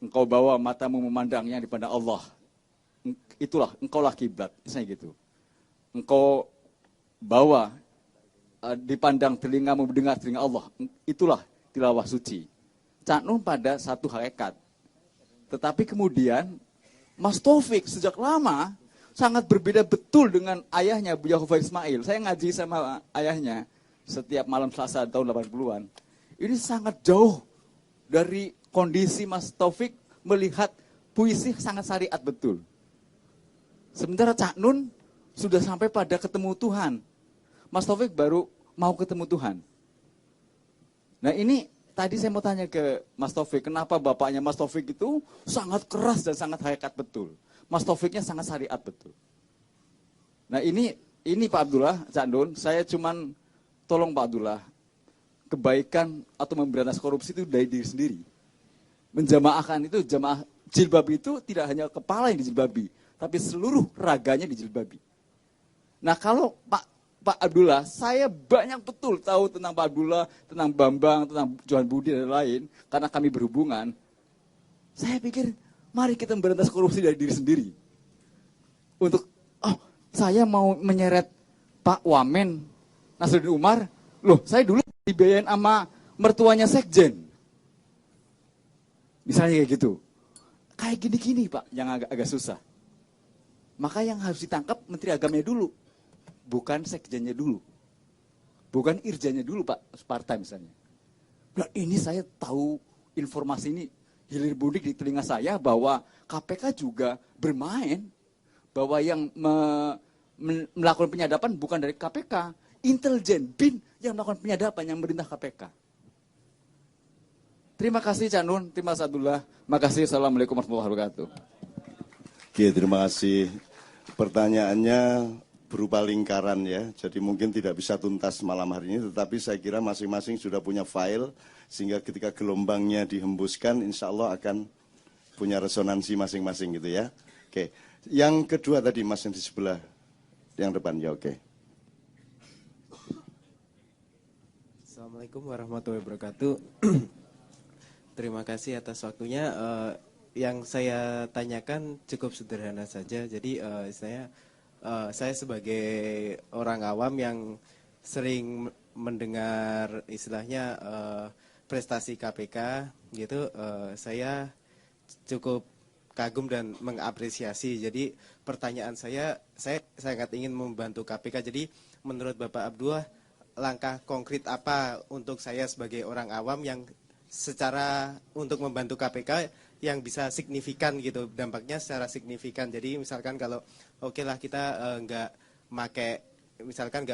engkau bawa matamu memandangnya dipandang Allah. Itulah, engkaulah kiblat, misalnya gitu. Engkau bawa dipandang telingamu mendengar telinga Allah. Itulah tilawah suci. Cak Nun pada satu hakikat. Tetapi kemudian Mas Taufik sejak lama sangat berbeda betul dengan ayahnya Buya Khofar Ismail. Saya ngaji sama ayahnya setiap malam Selasa tahun 80-an. Ini sangat jauh dari kondisi Mas Taufik melihat puisi sangat syariat betul. Sementara Cak Nun sudah sampai pada ketemu Tuhan. Mas Taufik baru mau ketemu Tuhan. Nah ini tadi saya mau tanya ke Mas Taufik, kenapa bapaknya Mas Taufik itu sangat keras dan sangat hakikat betul. Mas Taufiknya sangat syariat betul. Nah ini Pak Abdullah, Cak Nun, saya cuman tolong Pak Abdullah, kebaikan atau memberantas korupsi itu dari diri sendiri. Menjamaahkan itu, jamaah jilbab itu tidak hanya kepala yang dijilbabi, tapi seluruh raganya dijilbabi. Nah kalau Pak Abdullah, saya banyak betul tahu tentang Pak Abdullah, tentang Bambang, tentang Johan Budi dan lain, karena kami berhubungan. Saya pikir, mari kita memberantas korupsi dari diri sendiri. Untuk, saya mau menyeret Pak Wamen, Nasruddin Umar, Loh, saya dulu dibiayain sama mertuanya sekjen. Misalnya kayak gitu. Kayak gini-gini Pak, yang agak susah. Maka yang harus ditangkap Menteri Agamanya dulu. Bukan sekjennya dulu. Bukan irjanya dulu Pak, partai misalnya. Nah ini saya tahu informasi ini hilir mudik di telinga saya bahwa KPK juga bermain. Bahwa yang melakukan penyadapan bukan dari KPK. Intelijen, BIN yang melakukan penyadapan yang merintah KPK. Terima kasih Cak Nun, terima kasih Abdullah. Makasih, Assalamualaikum warahmatullahi wabarakatuh. Oke, terima kasih. Pertanyaannya berupa lingkaran ya, jadi mungkin tidak bisa tuntas malam hari ini, tetapi saya kira masing-masing sudah punya file, sehingga ketika gelombangnya dihembuskan, insya Allah akan punya resonansi masing-masing gitu ya. Oke, yang kedua tadi Mas yang di sebelah, yang depan ya oke. Assalamualaikum warahmatullahi wabarakatuh. Terima kasih atas waktunya. Yang saya tanyakan cukup sederhana saja. Jadi saya sebagai orang awam yang sering mendengar istilahnya prestasi KPK gitu, saya cukup kagum dan mengapresiasi. Jadi pertanyaan saya sangat ingin membantu KPK. Jadi menurut Bapak Abdullah, langkah konkret apa untuk saya sebagai orang awam yang secara untuk membantu KPK yang bisa signifikan gitu, dampaknya secara signifikan. Jadi misalkan kalau oke lah kita nggak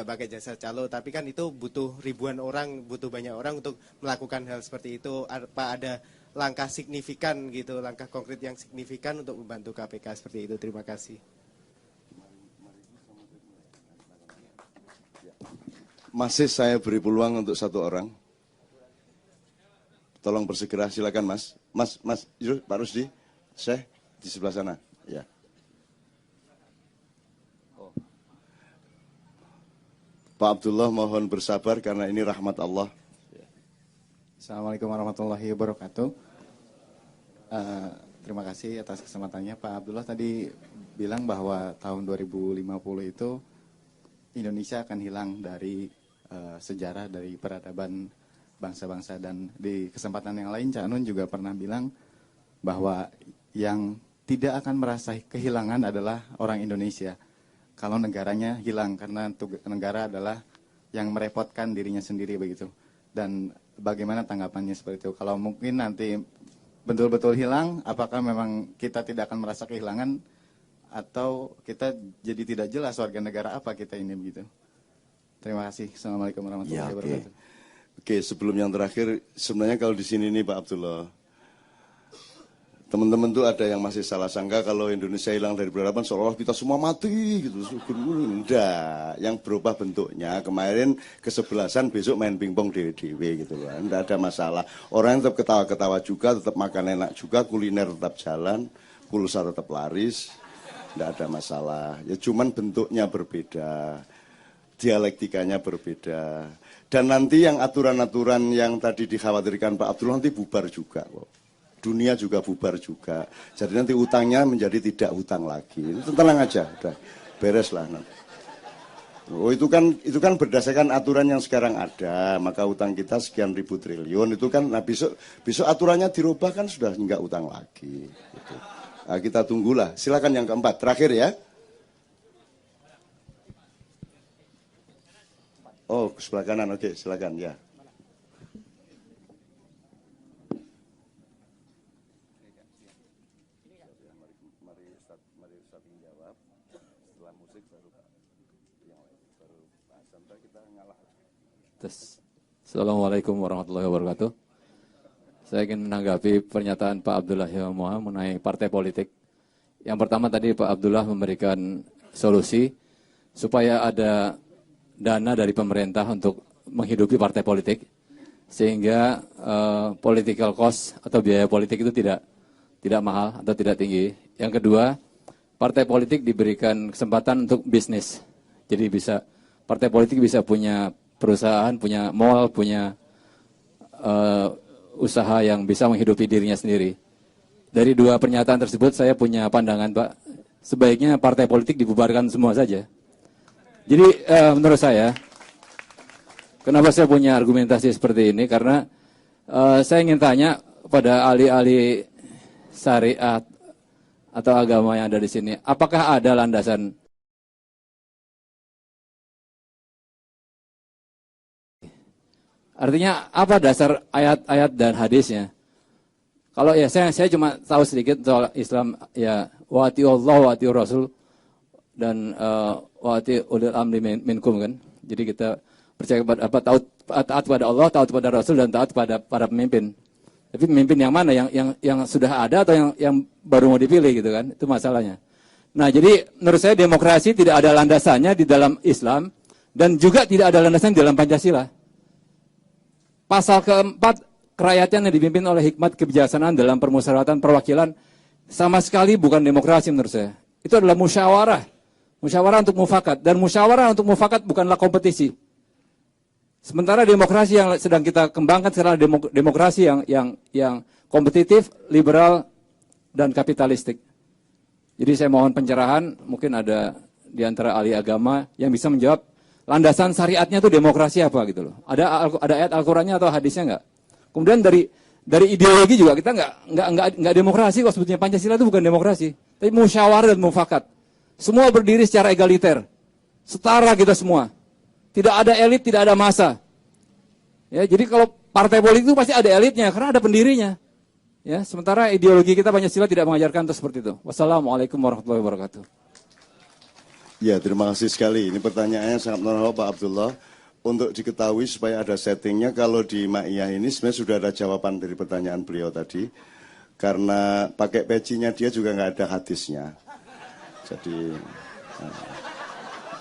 pakai jasa calo, tapi kan itu butuh ribuan orang, butuh banyak orang untuk melakukan hal seperti itu. Apa ada langkah signifikan gitu, langkah konkret yang signifikan untuk membantu KPK seperti itu? Terima kasih. Masih saya beri peluang untuk satu orang. Tolong bersegera, silakan Mas. Mas, Pak Rusdi, Syekh di sebelah sana. Ya. Pak Abdullah mohon bersabar karena ini rahmat Allah. Assalamualaikum warahmatullahi wabarakatuh. Terima kasih atas kesempatannya. Pak Abdullah tadi bilang bahwa tahun 2050 itu Indonesia akan hilang dari sejarah, dari peradaban bangsa-bangsa, dan di kesempatan yang lain Cak Nun juga pernah bilang bahwa yang tidak akan merasa kehilangan adalah orang Indonesia kalau negaranya hilang, karena negara adalah yang merepotkan dirinya sendiri begitu. Dan bagaimana tanggapannya seperti itu? Kalau mungkin nanti betul-betul hilang, apakah memang kita tidak akan merasa kehilangan atau kita jadi tidak jelas warga negara apa kita ini begitu? Terima kasih. Assalamualaikum warahmatullahi wabarakatuh. Oke, sebelum yang terakhir, sebenarnya kalau di sini nih Pak Abdullah, teman-teman tuh ada yang masih salah sangka kalau Indonesia hilang dari peradaban seolah-olah kita semua mati gitu. Enggak, yang berubah bentuknya. Kemarin kesebelasan, besok main pingpong dewe-dewe gitu loh. Enggak ada masalah. Orang tetap ketawa-ketawa juga, tetap makan enak juga, kuliner tetap jalan, pulsa tetap laris. Enggak ada masalah. Ya cuman bentuknya berbeda. Dialektikanya berbeda. Dan nanti yang aturan-aturan yang tadi dikhawatirkan Pak Abdullah nanti bubar juga kok. Dunia juga bubar juga. Jadi nanti utangnya menjadi tidak utang lagi. Itu tenang aja, udah beres lah. Oh itu kan berdasarkan aturan yang sekarang ada. Maka utang kita sekian ribu triliun itu kan. Nah besok aturannya dirubah kan sudah nggak utang lagi. Gitu. Nah, kita tunggulah. Silakan yang keempat, terakhir ya. Oh, sebelah kanan, oke, silakan ya. Assalamualaikum warahmatullahi wabarakatuh. Saya ingin menanggapi pernyataan Pak Abdullah Yamuha mengenai partai politik. Yang pertama tadi Pak Abdullah memberikan solusi supaya ada dana dari pemerintah untuk menghidupi partai politik, sehingga political cost atau biaya politik itu tidak mahal atau tidak tinggi. Yang kedua, partai politik diberikan kesempatan untuk bisnis. Jadi partai politik bisa punya perusahaan, punya mall, punya usaha yang bisa menghidupi dirinya sendiri. Dari dua pernyataan tersebut saya punya pandangan, Pak. Sebaiknya partai politik dibubarkan semua saja. Jadi menurut saya Kenapa saya punya argumentasi seperti ini? Karena saya ingin tanya pada ahli-ahli syariat atau agama yang ada di sini, apakah ada landasan artinya apa dasar ayat-ayat dan hadisnya? Kalau ya saya cuma tahu sedikit soal Islam ya wa atiullah wa atiur rasul dan wa ati ulil amri minkum kan. Jadi kita percaya kepada apa taat pada Allah, taat pada Rasul dan taat pada para pemimpin. Tapi pemimpin yang mana? Yang sudah ada atau yang baru mau dipilih gitu kan? Itu masalahnya. Nah, jadi menurut saya demokrasi tidak ada landasannya di dalam Islam dan juga tidak ada landasan di dalam Pancasila. Pasal keempat, kerakyatan yang dipimpin oleh hikmat kebijaksanaan dalam permusyawaratan perwakilan sama sekali bukan demokrasi menurut saya. Itu adalah musyawarah. Musyawarah untuk mufakat. Dan musyawarah untuk mufakat bukanlah kompetisi. Sementara demokrasi yang sedang kita kembangkan sekarang demokrasi yang kompetitif, liberal, dan kapitalistik. Jadi saya mohon pencerahan, mungkin ada di antara ahli agama yang bisa menjawab landasan syariatnya itu demokrasi apa gitu loh. Ada ayat Al-Qur'annya atau hadisnya enggak? Kemudian dari ideologi juga kita enggak demokrasi kok sebetulnya. Pancasila itu bukan demokrasi, tapi musyawarah dan mufakat. Semua berdiri secara egaliter. Setara kita semua. Tidak ada elit, tidak ada massa. Ya, jadi kalau partai politik itu pasti ada elitnya karena ada pendirinya. Ya, sementara ideologi kita Pancasila tidak mengajarkan itu seperti itu. Wassalamualaikum warahmatullahi wabarakatuh. Ya, terima kasih sekali. Ini pertanyaannya sangat menarik Pak Abdullah. Untuk diketahui supaya ada settingnya, kalau di Ma'iyah ini sebenarnya sudah ada jawaban dari pertanyaan beliau tadi. Karena pakai pecinya dia juga nggak ada hadisnya. Jadi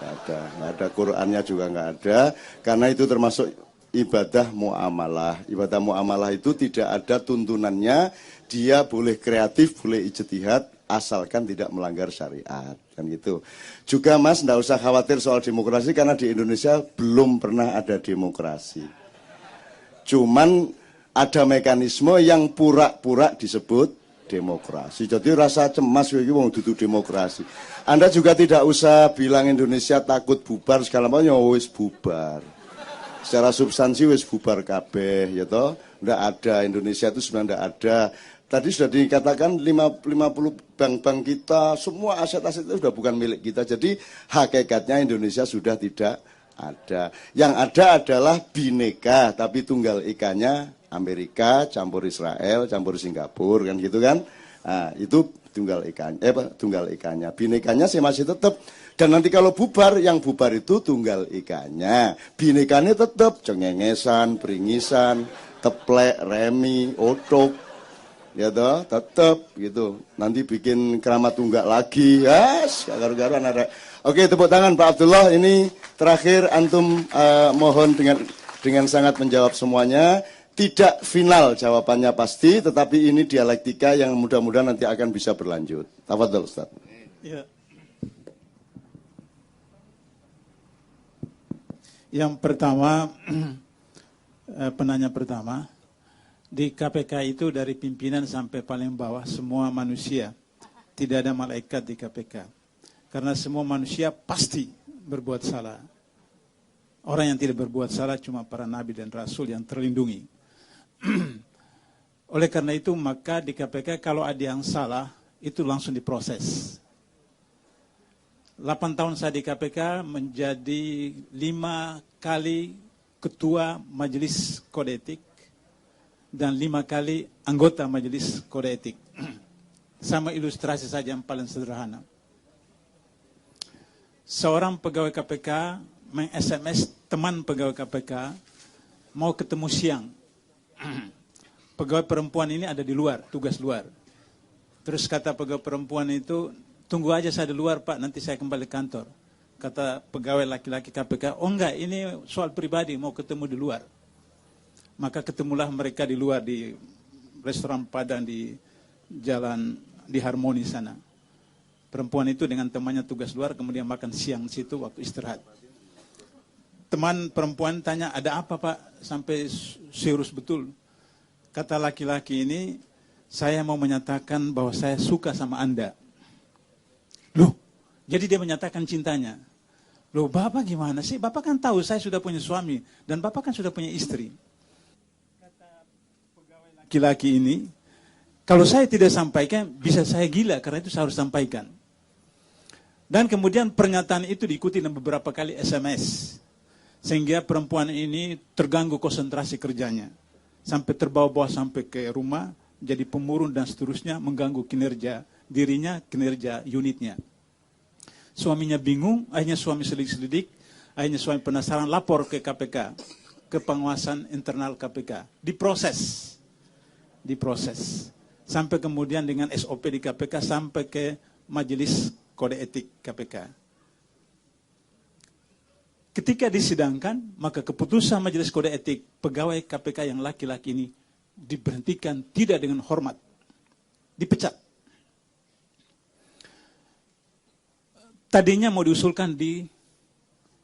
nggak ada Qurannya juga nggak ada. Karena itu termasuk ibadah muamalah. Ibadah muamalah itu tidak ada tuntunannya. Dia boleh kreatif, boleh ijtihad, asalkan tidak melanggar syariat. Kan gitu. Juga Mas, nggak usah khawatir soal demokrasi karena di Indonesia belum pernah ada demokrasi. Cuman ada mekanisme yang pura-pura disebut demokrasi. Jadi rasa cemas iki wong dudu demokrasi. Anda juga tidak usah bilang Indonesia takut bubar segala macam, ya wis bubar. Secara substansi wis bubar kabeh ya toh. Nggak ada, Indonesia itu sebenarnya nggak ada. Tadi sudah dikatakan 50 bank-bank kita, semua aset-aset itu sudah bukan milik kita. Jadi hakikatnya Indonesia sudah tidak ada. Yang ada adalah bineka, tapi tunggal ikannya Amerika, campur Israel, campur Singapura, kan gitu kan. Nah, itu tunggal ikannya. Binekanya sih masih tetap. Dan nanti kalau bubar, yang bubar itu tunggal ikannya. Binekanya tetap cengengesan, peringisan, teplek, remi, otok. Ya toh, tetap gitu. Nanti bikin keramat tunggak lagi. Yes, garu-garuan ada. Oke, tepuk tangan Pak Abdullah. Ini terakhir antum mohon dengan sangat menjawab semuanya. Tidak final jawabannya pasti, tetapi ini dialektika yang mudah-mudahan nanti akan bisa berlanjut. Tafadhol Ustaz. Ya. Yang pertama, penanya pertama, di KPK itu dari pimpinan sampai paling bawah semua manusia. Tidak ada malaikat di KPK. Karena semua manusia pasti berbuat salah. Orang yang tidak berbuat salah cuma para nabi dan rasul yang terlindungi. Oleh karena itu maka di KPK kalau ada yang salah itu langsung diproses. 8 tahun saya di KPK menjadi 5 kali ketua majelis kode etik dan 5 kali anggota majelis kode etik. Sama ilustrasi saja yang paling sederhana. Seorang pegawai KPK meng-SMS teman pegawai KPK mau ketemu siang. Pegawai perempuan ini ada di luar, tugas luar. Terus kata pegawai perempuan itu, tunggu aja saya di luar Pak, nanti saya kembali kantor. Kata pegawai laki-laki KPK, oh enggak, ini soal pribadi, mau ketemu di luar. Maka ketemulah mereka di luar, di restoran Padang di jalan, di Harmoni sana. Perempuan itu dengan temannya tugas luar, kemudian makan siang di situ waktu istirahat. Teman perempuan tanya, ada apa Pak? Sampai serius betul. Kata laki-laki ini, saya mau menyatakan bahwa saya suka sama Anda. Loh, jadi dia menyatakan cintanya. Loh Bapak gimana sih? Bapak kan tahu saya sudah punya suami dan Bapak kan sudah punya istri. Kata pegawai laki-laki ini, kalau saya tidak sampaikan bisa saya gila karena itu saya harus sampaikan. Dan kemudian pernyataan itu diikuti dengan beberapa kali SMS. Sehingga perempuan ini terganggu konsentrasi kerjanya. Sampai terbawa-bawa sampai ke rumah, jadi pemurun dan seterusnya, mengganggu kinerja dirinya, kinerja unitnya. Suaminya bingung, akhirnya suami selidik-selidik, akhirnya suami penasaran, lapor ke KPK, ke pengawasan internal KPK. Diproses. Sampai kemudian dengan SOP di KPK, sampai ke Majelis Kode Etik KPK. Ketika disidangkan, maka keputusan Majelis Kode Etik pegawai KPK yang laki-laki ini diberhentikan tidak dengan hormat. Dipecat. Tadinya mau diusulkan di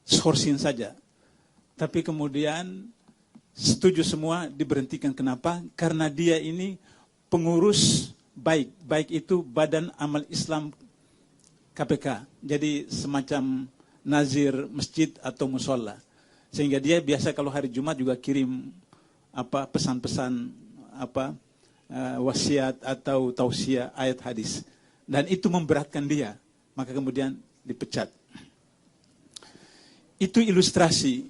sorsin saja. Tapi kemudian setuju semua diberhentikan. Kenapa? Karena dia ini pengurus baik. Baik itu Badan Amal Islam KPK. Jadi semacam nazir masjid atau musola. Sehingga dia biasa kalau hari Jumat juga kirim pesan-pesan wasiat atau tausiah ayat hadis. Dan itu memberatkan dia. Maka kemudian dipecat. Itu ilustrasi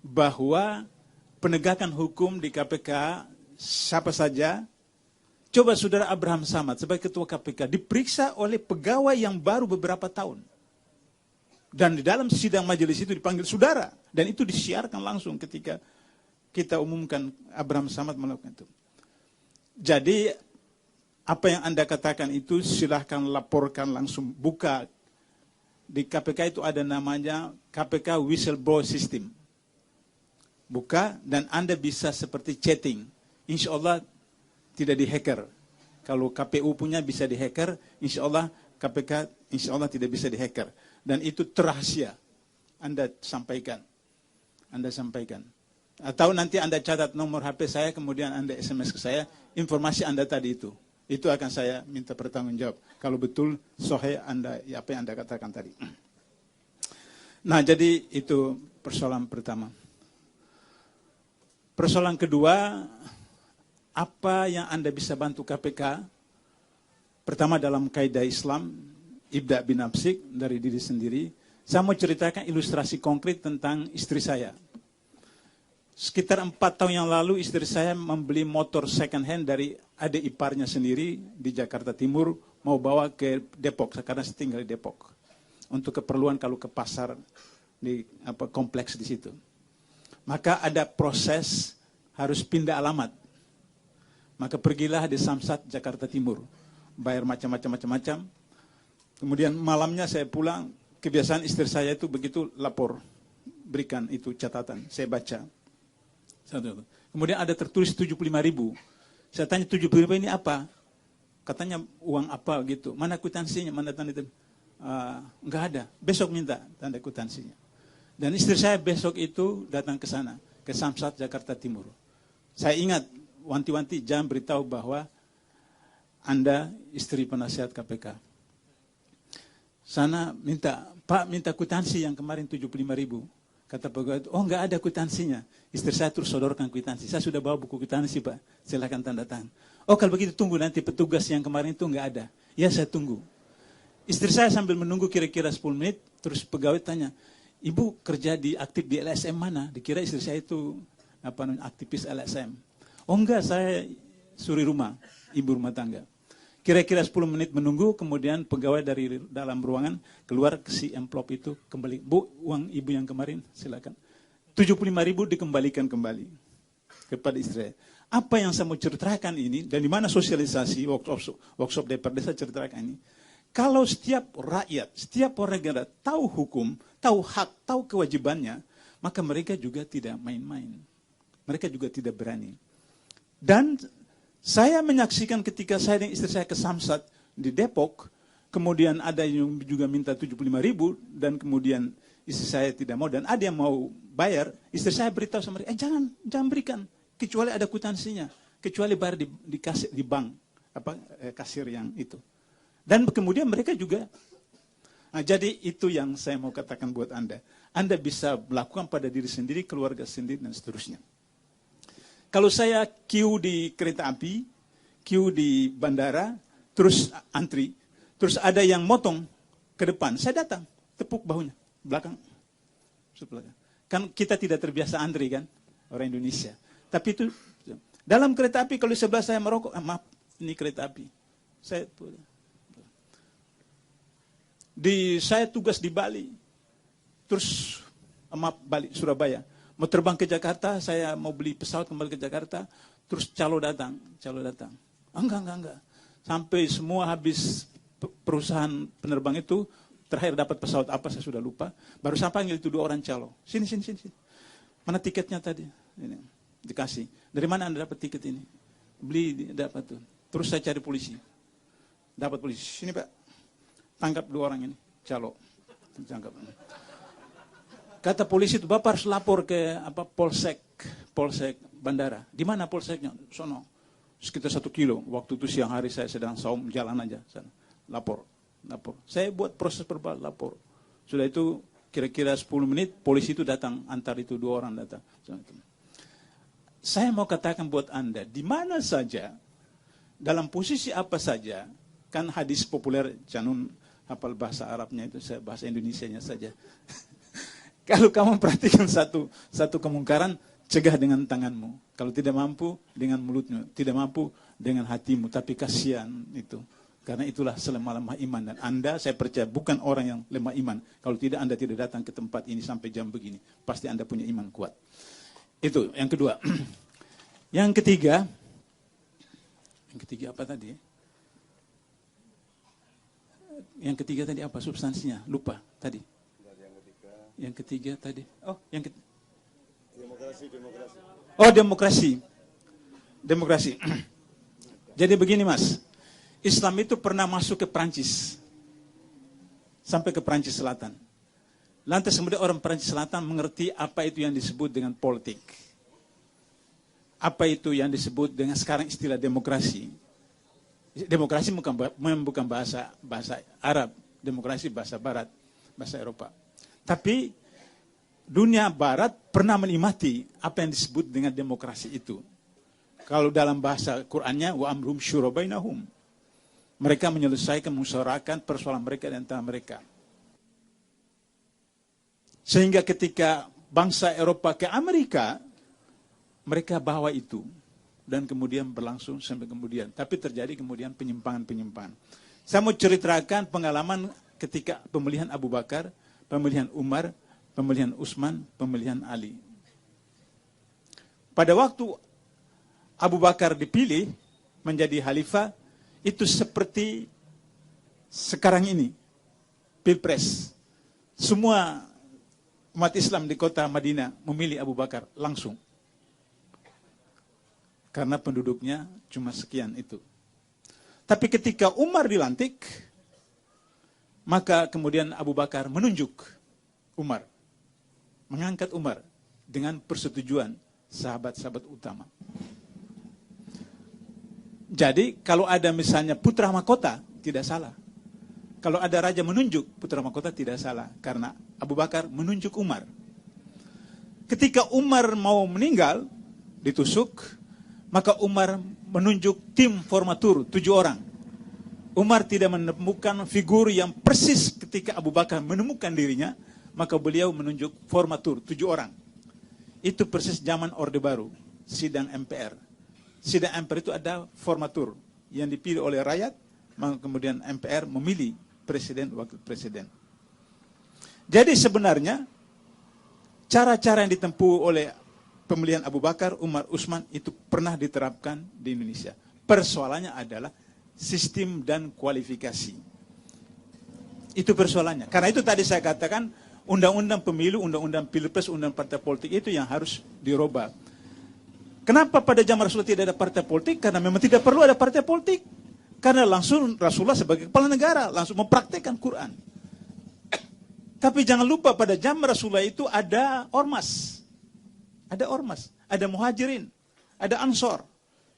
bahwa penegakan hukum di KPK siapa saja. Coba saudara Abraham Samad sebagai ketua KPK diperiksa oleh pegawai yang baru beberapa tahun. Dan di dalam sidang majelis itu dipanggil saudara. Dan itu disiarkan langsung ketika kita umumkan Abraham Samad melakukan itu. Jadi apa yang Anda katakan itu silahkan laporkan langsung, buka. Di KPK itu ada namanya KPK Whistleblower System. Buka dan Anda bisa seperti chatting. Insya Allah tidak dihacker. Kalau KPU punya bisa dihacker, insya Allah KPK insya Allah tidak bisa dihacker. Dan itu rahasia. Anda sampaikan. Atau nanti Anda catat nomor HP saya, kemudian Anda SMS ke saya, informasi Anda tadi itu. Itu akan saya minta pertanggungjawab. Kalau betul sahih Anda, apa yang Anda katakan tadi. Nah, jadi itu persoalan pertama. Persoalan kedua, apa yang Anda bisa bantu KPK? Pertama dalam kaidah Islam, ibda' bin nafsik, dari diri sendiri. Saya mau ceritakan ilustrasi konkret tentang istri saya. Sekitar 4 tahun yang lalu istri saya membeli motor second hand dari adik iparnya sendiri di Jakarta Timur, mau bawa ke Depok, karena saya tinggal di Depok. Untuk keperluan kalau ke pasar di kompleks di situ. Maka ada proses harus pindah alamat. Maka pergilah di Samsat Jakarta Timur, bayar macam-macam. Kemudian malamnya saya pulang, kebiasaan istri saya itu begitu lapor, berikan itu catatan, saya baca. Kemudian ada tertulis 75.000. Saya tanya 75.000 ini apa? Katanya uang apa gitu. Mana kwitansinya? Mana tanda itu? Enggak ada. Besok minta tanda kwitansinya. Dan istri saya besok itu datang ke sana, ke Samsat Jakarta Timur. Saya ingat wanti-wanti jangan beritahu bahwa Anda istri penasihat KPK. Sana minta, Pak minta kwitansi yang kemarin 75.000. Kata pegawai itu, oh enggak ada kwitansinya. Istri saya terus sodorkan kwitansi. Saya sudah bawa buku kwitansi Pak, silakan tanda tangan. Oh kalau begitu tunggu nanti petugas yang kemarin itu enggak ada. Ya saya tunggu. Istri saya sambil menunggu kira-kira 10 menit, terus pegawai tanya, Ibu kerja aktif di LSM mana? Dikira istri saya itu aktivis LSM. Oh enggak, saya suri rumah, ibu rumah tangga. Kira-kira 10 menit menunggu, kemudian pegawai dari dalam ruangan keluar ke si amplop itu kembali. Bu, uang ibu yang kemarin, silakan. 75.000 dikembalikan kembali kepada istri saya. Apa yang saya mau ceritakan ini, dan di mana sosialisasi, workshop DPRD saya ceritakan ini. Kalau setiap rakyat, setiap orang negara tahu hukum, tahu hak, tahu kewajibannya, maka mereka juga tidak main-main. Mereka juga tidak berani. Dan saya menyaksikan ketika saya dan istri saya ke Samsat di Depok, kemudian ada yang juga minta 75.000 dan kemudian istri saya tidak mau dan ada yang mau bayar, istri saya beritahu sama mereka, jangan berikan, kecuali ada kwitansinya, kecuali bayar di bank, kasir yang itu. Dan kemudian mereka juga Nah, jadi itu yang saya mau katakan buat Anda. Anda bisa melakukan pada diri sendiri, keluarga sendiri, dan seterusnya. Kalau saya queue di kereta api, queue di bandara, terus antri, terus ada yang motong ke depan, saya datang, tepuk bahunya, belakang. Kan kita tidak terbiasa antri kan, orang Indonesia. Tapi itu, dalam kereta api kalau di sebelah saya merokok, maaf, ini kereta api. Saya tugas di Bali, terus Bali, Surabaya. Mau terbang ke Jakarta, saya mau beli pesawat kembali ke Jakarta, terus calo datang. Enggak. Sampai semua habis perusahaan penerbang itu, terakhir dapat pesawat apa saya sudah lupa, baru sampai panggil itu 2 orang calo. Sini. Mana tiketnya tadi? Ini, dikasih. Dari mana Anda dapat tiket ini? Beli, dapat tuh. Terus saya cari polisi. Dapat polisi. Sini Pak, tangkap 2 orang ini, calo. Tangkap. Kata polisi itu, Bapak harus lapor ke Polsek bandara. Di mana polseknya? Sono. Sekitar 1 kilo. Waktu itu siang hari saya sedang saum, jalan aja. Sana. Lapor. Saya buat proses verbal, lapor. Sudah itu kira-kira 10 menit, polisi itu datang, antar itu 2 orang datang. Saya mau katakan buat Anda, di mana saja, dalam posisi apa saja, kan hadis populer, Canun hafal bahasa Arabnya itu, saya bahasa Indonesianya saja. Kalau kamu perhatikan satu kemungkaran, cegah dengan tanganmu. Kalau tidak mampu, dengan mulutmu. Tidak mampu, dengan hatimu. Tapi kasihan itu. Karena itulah selemah-lemah iman. Dan Anda, saya percaya, bukan orang yang lemah iman. Kalau tidak, Anda tidak datang ke tempat ini sampai jam begini. Pasti Anda punya iman kuat. Itu, yang kedua. Yang ketiga apa tadi? Yang ketiga tadi apa substansinya? Lupa tadi. Yang ketiga tadi. Demokrasi. Jadi begini Mas. Islam itu pernah masuk ke Prancis. Sampai ke Prancis Selatan. Lantas kemudian orang Prancis Selatan mengerti apa itu yang disebut dengan politik. Apa itu yang disebut dengan sekarang istilah demokrasi. Demokrasi bukan bahasa Arab. Demokrasi bahasa Barat, bahasa Eropa. Tapi dunia Barat pernah menikmati apa yang disebut dengan demokrasi itu. Kalau dalam bahasa Qur'annya, wa amrum syura bainahum. Mereka menyelesaikan, musyawarahkan persoalan mereka di antara mereka. Sehingga ketika bangsa Eropa ke Amerika, mereka bawa itu. Dan kemudian berlangsung sampai kemudian. Tapi terjadi kemudian penyimpangan-penyimpangan. Saya mau ceritakan pengalaman ketika pemilihan Abu Bakar, pemilihan Umar, pemilihan Utsman, pemilihan Ali. Pada waktu Abu Bakar dipilih menjadi khalifah, itu seperti sekarang ini, Pilpres. Semua umat Islam di kota Madinah memilih Abu Bakar langsung. Karena penduduknya cuma sekian itu. Tapi ketika Umar dilantik, maka kemudian Abu Bakar menunjuk Umar. Mengangkat Umar dengan persetujuan sahabat-sahabat utama. Jadi kalau ada misalnya putra mahkota, tidak salah. Kalau ada raja menunjuk putra mahkota, tidak salah. Karena Abu Bakar menunjuk Umar. Ketika Umar mau meninggal, ditusuk, maka Umar menunjuk tim formatur 7 orang. Umar tidak menemukan figur yang persis ketika Abu Bakar menemukan dirinya, maka beliau menunjuk formatur 7 orang. Itu persis zaman Orde Baru, sidang MPR. Sidang MPR itu ada formatur yang dipilih oleh rakyat, maka kemudian MPR memilih presiden, wakil presiden. Jadi sebenarnya cara-cara yang ditempuh oleh pemilihan Abu Bakar, Umar, Utsman itu pernah diterapkan di Indonesia. Persoalannya adalah sistem dan kualifikasi. Itu persoalannya. Karena itu tadi saya katakan undang-undang pemilu, undang-undang pilpres, undang partai politik itu yang harus dirubah. Kenapa pada zaman Rasulullah tidak ada partai politik? Karena memang tidak perlu ada partai politik. Karena langsung Rasulullah sebagai kepala negara langsung mempraktekkan Quran. Tapi jangan lupa pada zaman Rasulullah itu ada ormas. Ada ormas, ada muhajirin, ada ansor.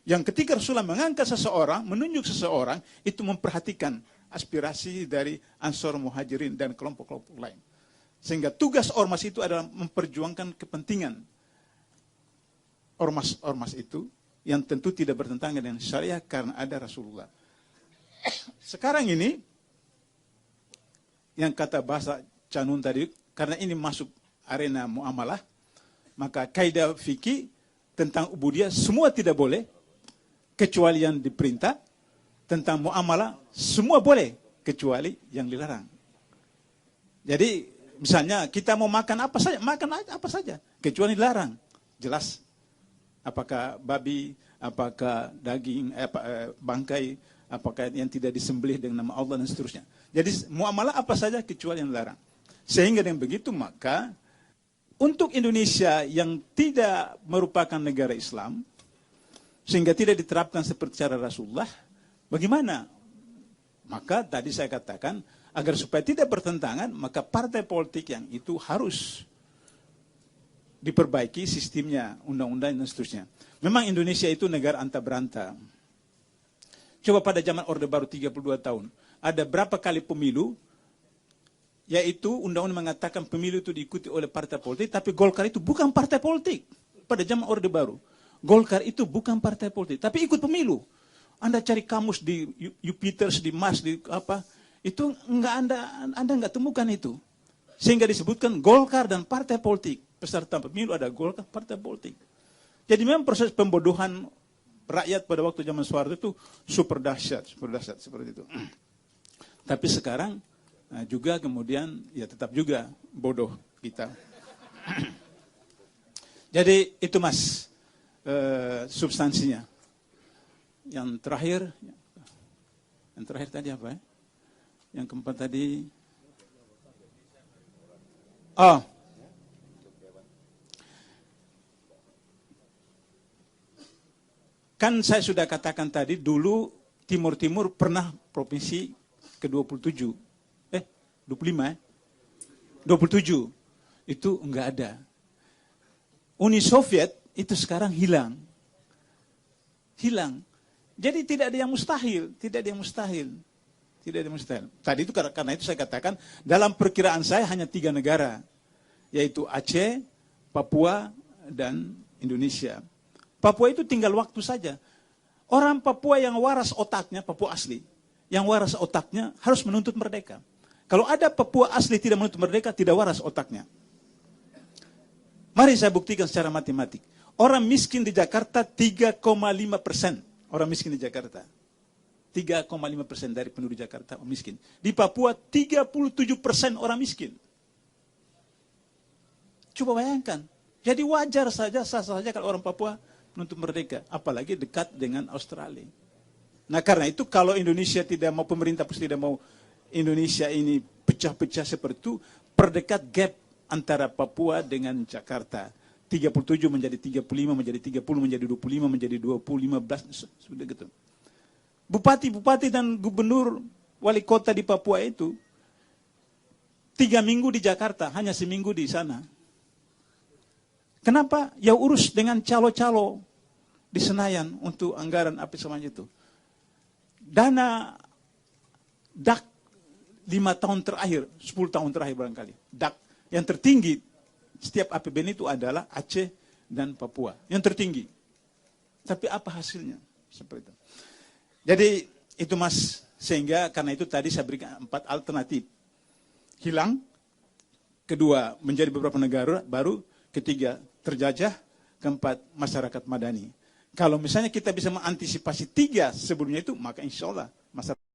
Yang ketika Rasulullah mengangkat seseorang, menunjuk seseorang, itu memperhatikan aspirasi dari Ansor Muhajirin dan kelompok-kelompok lain. Sehingga tugas ormas itu adalah memperjuangkan kepentingan ormas-ormas itu yang tentu tidak bertentangan dengan syariah karena ada Rasulullah. Sekarang ini, yang kata bahasa Canun tadi, karena ini masuk arena muamalah, maka kaidah fikih tentang ubudiyah semua tidak boleh, kecuali yang diperintah. Tentang muamalah semua boleh, kecuali yang dilarang. Jadi misalnya kita mau makan apa saja, kecuali dilarang. Jelas, apakah babi, apakah daging, bangkai, apakah yang tidak disembelih dengan nama Allah dan seterusnya. Jadi muamalah apa saja kecuali yang dilarang. Sehingga dengan begitu maka untuk Indonesia yang tidak merupakan negara Islam, sehingga tidak diterapkan seperti cara Rasulullah, bagaimana? Maka tadi saya katakan, agar supaya tidak bertentangan, maka partai politik yang itu harus diperbaiki sistemnya, undang-undang dan seterusnya. Memang Indonesia itu negara anta beranta. Coba pada zaman Orde Baru 32 tahun, ada berapa kali pemilu, yaitu undang-undang mengatakan pemilu itu diikuti oleh partai politik, tapi Golkar itu bukan partai politik. Pada zaman Orde Baru, Golkar itu bukan partai politik, tapi ikut pemilu. Anda cari kamus di Jupiter, di Mars, di apa, itu Anda nggak temukan itu. Sehingga disebutkan Golkar dan partai politik. Peserta pemilu ada Golkar, partai politik. Jadi memang proses pembodohan rakyat pada waktu zaman Soeharto itu super dahsyat seperti itu. Tapi sekarang juga kemudian ya tetap juga bodoh kita. Jadi itu Mas substansinya. Yang terakhir tadi apa ya? Yang keempat tadi, kan saya sudah katakan tadi, dulu Timur Timur pernah provinsi ke-27, 25 27, itu enggak ada. Uni Soviet itu sekarang hilang. Jadi tidak ada yang mustahil. Tadi itu karena itu saya katakan, dalam perkiraan saya hanya 3 negara, yaitu Aceh, Papua, dan Indonesia. Papua itu tinggal waktu saja. Orang Papua yang waras otaknya, Papua asli, yang waras otaknya harus menuntut merdeka. Kalau ada Papua asli tidak menuntut merdeka, tidak waras otaknya. Mari saya buktikan secara matematik. Orang miskin di Jakarta 3,5%. Orang miskin di Jakarta. 3,5% dari penduduk Jakarta miskin. Di Papua 37% orang miskin. Coba bayangkan. Jadi wajar saja, sah saja kalau orang Papua menuntut merdeka. Apalagi dekat dengan Australia. Nah karena itu kalau Indonesia tidak mau, pemerintah pasti tidak mau Indonesia ini pecah-pecah seperti itu, perdekat gap antara Papua dengan Jakarta. 37 menjadi 35, menjadi 30, menjadi 25, menjadi 20, 15, sudah gitu. Bupati-bupati dan gubernur wali kota di Papua itu 3 minggu di Jakarta, hanya seminggu di sana. Kenapa? Ya urus dengan calo-calo di Senayan untuk anggaran apa semacam itu. Dana DAK 5 tahun terakhir, 10 tahun terakhir barangkali. DAK yang tertinggi setiap APBN itu adalah Aceh dan Papua. Yang tertinggi. Tapi apa hasilnya? Seperti itu. Jadi itu Mas, sehingga karena itu tadi saya berikan 4 alternatif. Hilang, kedua menjadi beberapa negara baru, ketiga terjajah, keempat masyarakat madani. Kalau misalnya kita bisa mengantisipasi 3 sebelumnya itu, maka insya Allah masyarakat